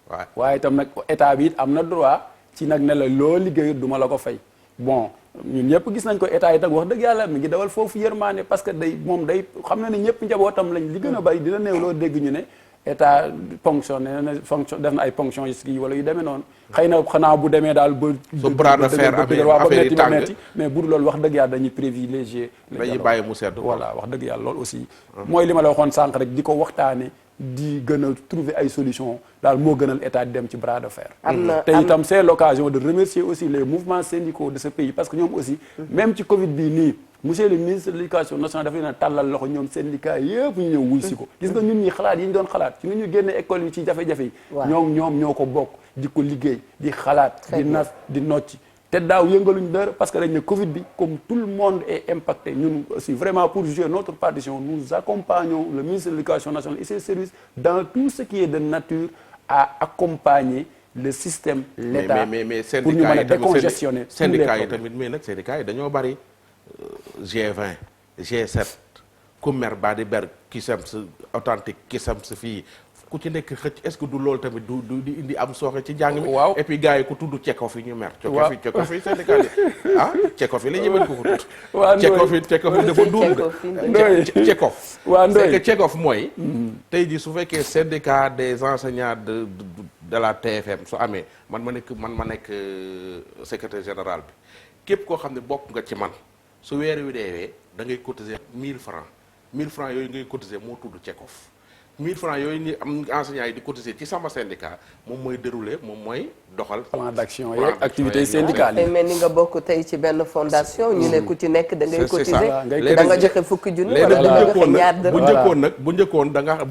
waaw waaye itam nag état bi it am na droit ci nag ne la loo liggéeyut du ma la ko fay bon ñun ñëpp gis nañ ko état yi nag wax dëgg yàlla mi ngi dawal foofu yërmaane parce que day xam na ne ñëpp njabootam lañ li gën a bari dina néew loo dégg ñu ne. état def na ay ponction yi wala yu demee noonu xëy na xanaa bu demee daal ba bras de fer affaire yi tàng mais bu dul loolu wax dëgg yàlla dañuy privilégier dañuy bàyyi mu sedd voilà wax dëgg yàlla loolu aussi mooy li ma la waxoon sànq rek di ko waxtaane di gën a trouver ay solution daal moo gënal état di dem ci bras de fer te itam c'est l'occasion de remercier aussi les mouvements syndicaux de ce pays parce que ñoom aussi même ci Covid bii nii monsieur le ministre de l'éducation nationale dafa leen a tàllal loxo ñoom syndicat yëpp ñu ñëw wuy si ko gis nga ñun ñi xalaat yi ñu doon xalaat ci nu ñu génne école yi ci jafe-jafe yi ñoom ñoo ko bokk di ko liggéey di xalaat di nas di nocci te daaw yëngaluñ dara parce que dañ ne Covid bi comme tout le monde est impacté ñun aussi vraiment pour jouer notre partition nous accompagnons le ministre de l'éducation nationale et ses services dans tout ce qui est de nature à accompagner le système l'État pour ñu mën a décongestionner syndicats yi tamit mais nag syndicats yi dañoo bari G20 G7 Kumer Badi Berg Kisams authentique Kisams fii ku ci nekk xëcc est-ce que du loolu tamit du di indi am sooxe ci jàng mi. waaw et puis gars yi ku tudd Tchekov yi ñu mer. waaw Tchekov yi syndicat yi Tchekov yi la ñuy ko tudd. waaw Ndoye Tchekov yi dafa duum de. Tchekov. waaw Ndoye c'est que Tchekov mooy. tey jii su fekkee syndicat des enseignants de la TFM su amee man ma nekk secrétaire général bi képp koo xam ne bokk nga ci man. su weer wi deewee da ngay cotiser 1000 francs 1000 francs yooyu ngay cotiser moo tudd Tchekov 1000 francs yooyu ni am enseignants yi di cotiser ci sama syndicat moom mooy dérouler moom mooy doxal. plan d'action yeeg activités syndicales yi. mais ni nga bokk tey ci benn fondation. ñu ne ku ci nekk da ngay cotiser da nga joxe fukki junni. wala da nga joxe ñaar dërëm bu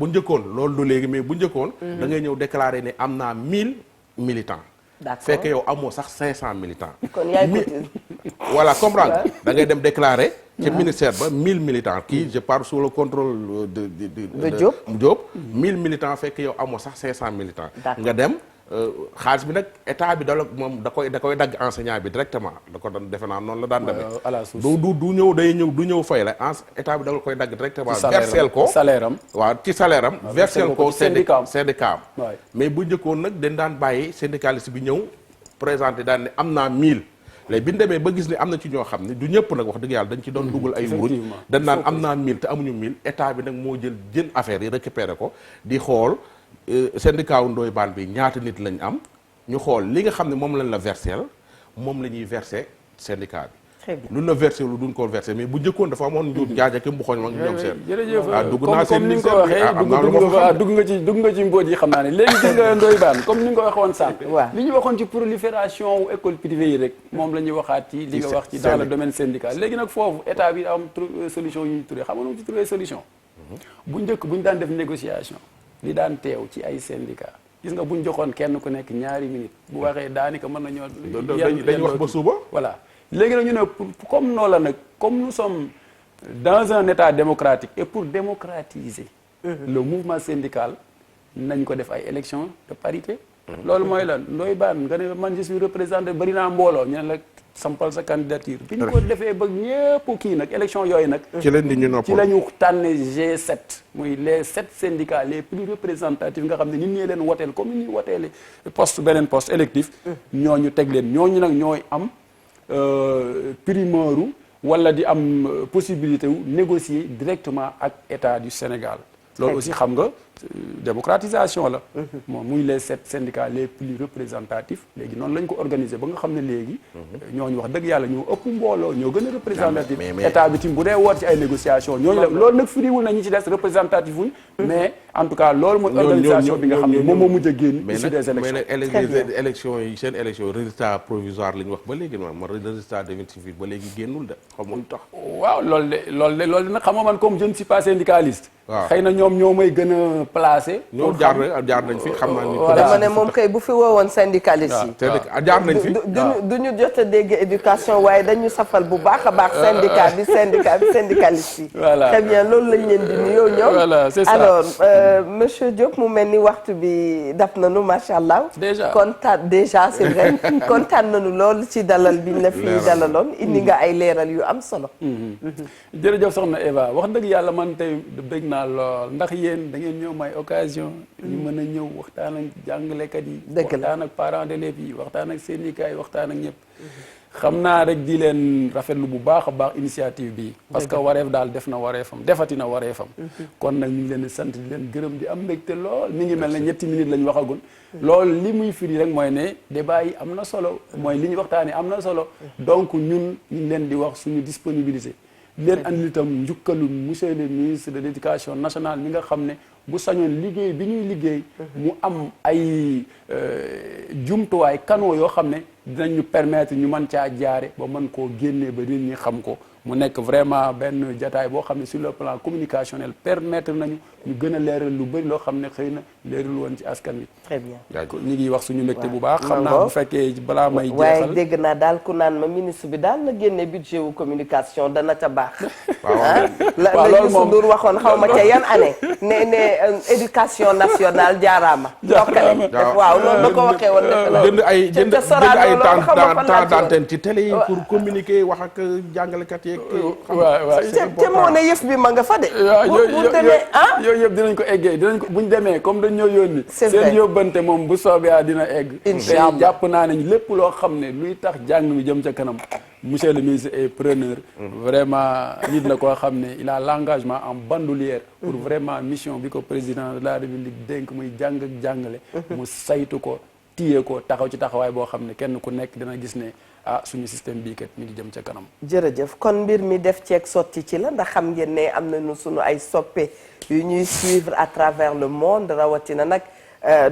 njëkkoon loolu du léegi mais bu njëkkoon. da ngay ñëw déclarer ne am naa 1000 militants. D'accord. fekk yow amoo sax 500 militants. kon yaay cotiser. voilà comprendre da ngay dem déclarer. ci ministère ba 1000 militants kii je parle sous le contrôle de Diop. 1000 militants fekk yow amoo sax 500 militants. nga dem xaalis bi nag état bi moom da koy dagg enseignant bi directement da ko doon defe naa noonu la daan demee. du ñëw fay la état bi da koy dagg directement. versel ko salaire am. waaw ci salaire am. versel ko syndicat am. mais bu njëkkoon nag dañ daan bàyyi syndicaliste bi ñëw présenté daan ne am naa 1000. léegi bi ñu demee ba gis ne am na ci ñoo xam ne du ñëpp nag wax dëgg yàlla dañ ci doon dugal ay wuruj dañ naan am naa 1000 te amuñu 1000 état bi nag moo jël affaire yi récupéré ko di xool syndicat wu Ndoye Bane bi ñaata nit lañ am ñu xool li nga xam ne moom lañ la versel moom la ñuy versé syndicat bi. très bien lu la versé lu duñ ko versé mais bu njëkkoon dafa amoon njuut njaaja mu xoñ mag ñoom seen. jërëjëf dugg naa seen comme ni nga ko waxee dugg nga ci mbóot yi xam naa ne léegi gis nga Ndoye Bane comme ni nga ko waxoon sànq. li ñu waxoon ci prolifération wu école privée yi rek moom la ñuy waxaat ci li nga wax ci dans le domaine syndical léegi nag foofu état bi am solution yu ñu turee xam nga nu ci turee solution bu njëkk bu ñu daan def négociation li daan teew ci ay syndicat gis nga bu ñu joxoon kenn ku nekk ñaari minutes bu waxee daanaka mën nañoo dañuy wax ba suba voilà léegi nag ñu ne comme noonu la nag comme nous sommes dans un état démocratique et pour démocratiser le mouvement syndical nañ ko def ay élections de parité loolu mooy lan Ndoye Bane nga ne man je suis représenté bari naa mbooloo ñu ne la sampal sa candidature bi ñu ko defee ba ñëpp kii nag élection yooyu nag ci la ñu tànn G7 muy les 7 syndicats les plus représentatifs nga xam ne nit ñee leen woteel comme ni ñuy woteele beneen poste électif ñooñu teg leen ñooñu nag ñooy am primeur wala di am possibilité wu négocier directement ak état du Sénégal loolu aussi xam nga démocratisation la moom muy les 7 syndicats les plus représentatifs léegi noonu lañ ko organiser ba nga xam ne léegi ñooñu wax dëgg yàlla ñoo ëpp mbooloo ñoo gën a représentatif état bi tim bu dee woot ci ay négociation ñooñu la loolu nag firiwul na ñi ci des représentatif wuñ mais en tout cas loolu mooy organisation bi nga xam ne moom moo mujj a génn issu des élections mais nag élection yi seen élection résultat provisoire la ñu wax ba léegi moom résultat définitif ba léegi génnul de xam nga lu tax waaw loolu de nag xam nga man comme je ne suis pas syndicaliste xëy na ñoom ñoo may gën a placé ñoom jaar nañ fi xam naa ni dama ne moom kay bu fi woowoon syndicaliste yi jaar nañ fi duñu jot a dégg éducation waaye dañu safal bu baax a baax syndicat bi syndicaliste yi très bien loolu lañ leen di nuyoo ñoom voilà c'est ça alors monsieur Diop mu mel ni waxtu bi daf nañu macha allah déjà c'est vrai kontaan nañu lool ci dalal biñ la fi dalaloon indi nga ay leeral yu am solo jërëjëf soxna Eva wax dëgg yàlla man tey dëgg naa lool ndax yéen da ngeen ñëw may occasion ñu mën a ñëw waxtaan ak jàngalekat yi waxtaan ak parents d'élèves yi waxtaan ak syndicats yi waxtaan ak ñëpp xam naa rek di leen rafetlu bu baax a baax initiative bi parce que wareef daal def na wareefam defati na wareefam kon nag ñu ngi leen di sant di leen gërëm di am mbégte lool mi ngi mel ne ñetti minutes lañ waxagul loolu li muy firi rek mooy ne débat yi am na solo mooy li ñu waxtaanee am na solo donc ñun ñu ngi leen di wax suñu disponibilité leen andil itam njukkalu monsieur le ministre de l'éducation nationale mi nga xam ne bu sañoon liggéey bi ñuy liggéey mu am ay jumtuwaay canaux yoo xam ne dinañ ñu permettre ñu mën caa jaare ba mën koo génnee ba nit ñi xam ko mu nekk vraiment benn jataay boo xam ne sur le plan communicationnel permettre nañu ñu gën a leeral lu bëri loo xam ne xëy na leerul woon ci askan wi. très bien ñu ngi wax suñu mbégte bu baax. xam naa bu fekkee balaa may jeexal waaye dégg naa daal ku naan ma ministre bi daal na génne budget wu communication dana ca baax. waaw loolu moom la Youssou Ndour waxoon xaw ma ca yan année. ne éducation nationale jaaraama. waaw loolu la ko waxee woon jënd ay temps d'antenne ci télé yi pour communiquer wax ak jàngalekat yeeg. te moo ne yëf bi ma nga fa de. bu demee yooyu yëpp dinañ ko eggee buñ demee comme dañ ñoo yónni seen yóbbante moom bu soobee dina egg te jàpp naa ne lépp loo xam ne luy tax jàng mi jëm ca kanam monsieur le ministre est preneur vraiment nit la koo xam ne il a l'engagement en bandoulière pour vraiment mission bi ko président de la république dénk muy jàng ak jàngale mu saytu ko téye ko taxaw ci taxawaay boo xam ne kenn ku nekk dina gis ne suñu système bii kat mi ngi jëm ca kanam. jërëjëf kon mbir mi def ceeg sotti ci la ndax xam ngeen ne am nañu suñu ay soppe yu ñuy suivre à travers le monde rawatina nag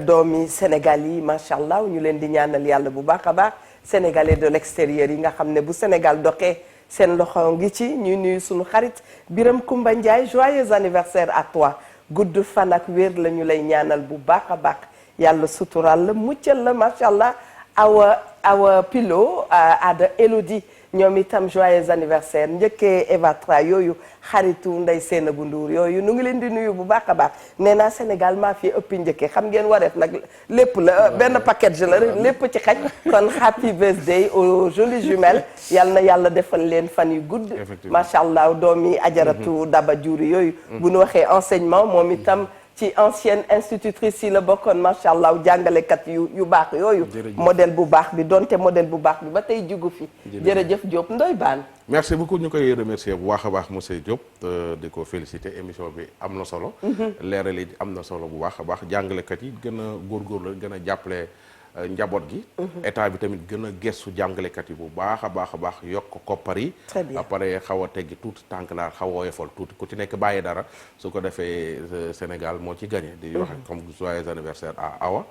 doomi Sénégal yi macha allah ñu leen di ñaanal yàlla bu baax a baax sénégalais de l'extérieur yi nga xam ne bu Sénégal doxee seen loxo ngi ci ñuy nuyu suñu xarit Biram Koumba Ndiaye joyeux anniversaire à toi gudd fan ak wér la ñu lay ñaanal bu baax a baax yàlla sutural la muccal la macha allah. Awa Pilo Ada Elodie ñoom itam joyeux anniversaire njëkkee Eva Tra yooyu xaritu Ndeye Seynabou Ndour yooyu nu ngi leen di nuyu bu baax a baax nee naa Sénégal maa fi ëppi njëkkee xam ngeen wareef nag lépp la benn package la lépp ci xaj kon happy birthday aux jolies jumelles yal na yàlla defal leen fan yu gudd macha allah doomi ajaratu Daba Diouri yooyu bu nu waxee enseignement moom itam ci ancienne institutrice yi la bokkoon macha allah jàngalekat yu baax yooyu modèle bu baax bi donte modèle bu baax bi ba tey jugu fi jërëjëf Diop Ndoye Bane merci beaucoup ñu koy remercier bu baax a baax monsieur Diop di ko féliciter émission bi am na solo leeral yi am na solo bu baax a baax jàngalekat yi gën a góorgóorlu gën a jàppale njaboot gi état bi tamit gën a gestu jàngalekat yi bu baax a baax yokk koppar yi après xaw a teggi tuuti tànk daal xaw a woyofal tuuti ku ci nekk bàyyi dara su ko defee Sénégal moo ci gagné di wax comme joyeux anniversaire à Awa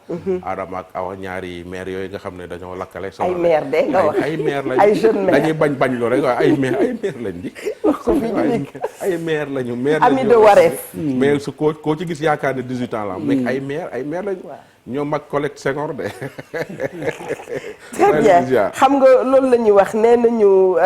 Adama ak Awa ñaari maire yooyu nga xam ne dañoo lakkale ay maire de nga wax ay maire lañ ay jeune maire dañuy bañ lo rek ay maire lañ di ay maire lañu maire ami de wareef mais su koo ci gis yaakaar ne 18 ans la am mais ay maire lañu ñoom mag collecte Senghor de. très bien xam nga loolu la ñuy wax nee nañu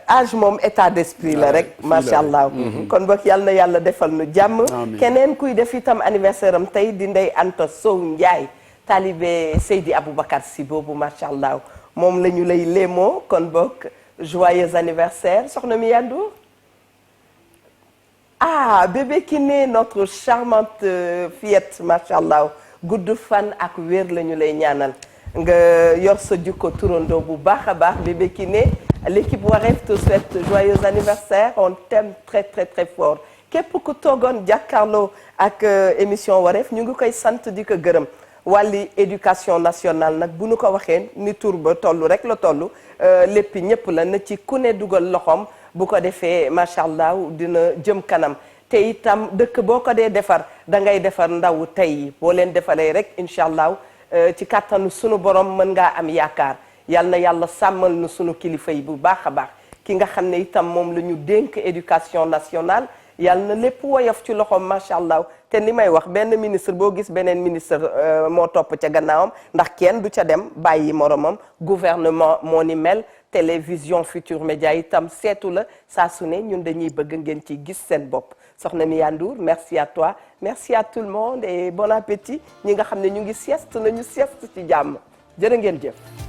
âge moom état d'esprit la rek macha allah. kon boog yal na yàlla defal nu jàmm. keneen kuy def itam anniversaire am tey di Ndeye Anta Sow Ndiaye talibé Seydi Aboubacar Sy boobu macha allah moom la ñu lay léemoo kon boog joyeux anniversaire soxna mi Yandour. ah bébé Kiné notre charmante fillette macha allah. gudd fan ak wér la ñu lay ñaanal nga yor sa jukko turandoo bu baax a baax bébé Kiné l'équipe Wareef te souhaite joyeux anniversaire on t'aime très très très fort képp ku toogoon jàkkaarloo ak émission Wareef ñu ngi koy sant di ko gërëm wàlli éducation nationale nag bu nu ko waxee ni tur ba toll rek la toll lépp ñëpp la na ci ku ne dugal loxoom bu ko defee macha allah dina jëm kanam. te itam dëkk boo ko dee defar da ngay defar ndaw tey boo leen defalee rek incha allah ci kàttanu sunu borom mën ngaa am yaakaar yal na yàlla sàmmal nu sunu kilifa yi bu baax a baax ki nga xam ne itam moom la ñu dénk éducation nationale yal na lépp woyof ci loxoom macha allah te ni may wax benn ministre boo gis beneen ministre moo topp ca gannaawam ndax kenn du ca dem bàyyi moromam gouvernement moo ni mel. télévision Futur Média itam seetu la saa su ne ñun dañuy bëgg ngeen ci gis seen bopp soxna mi Yandour merci à toi merci à tout le monde et bon appétit ñi nga xam ne ñu ngi sieste nañu sieste ci jàmm jërë ngeen jëf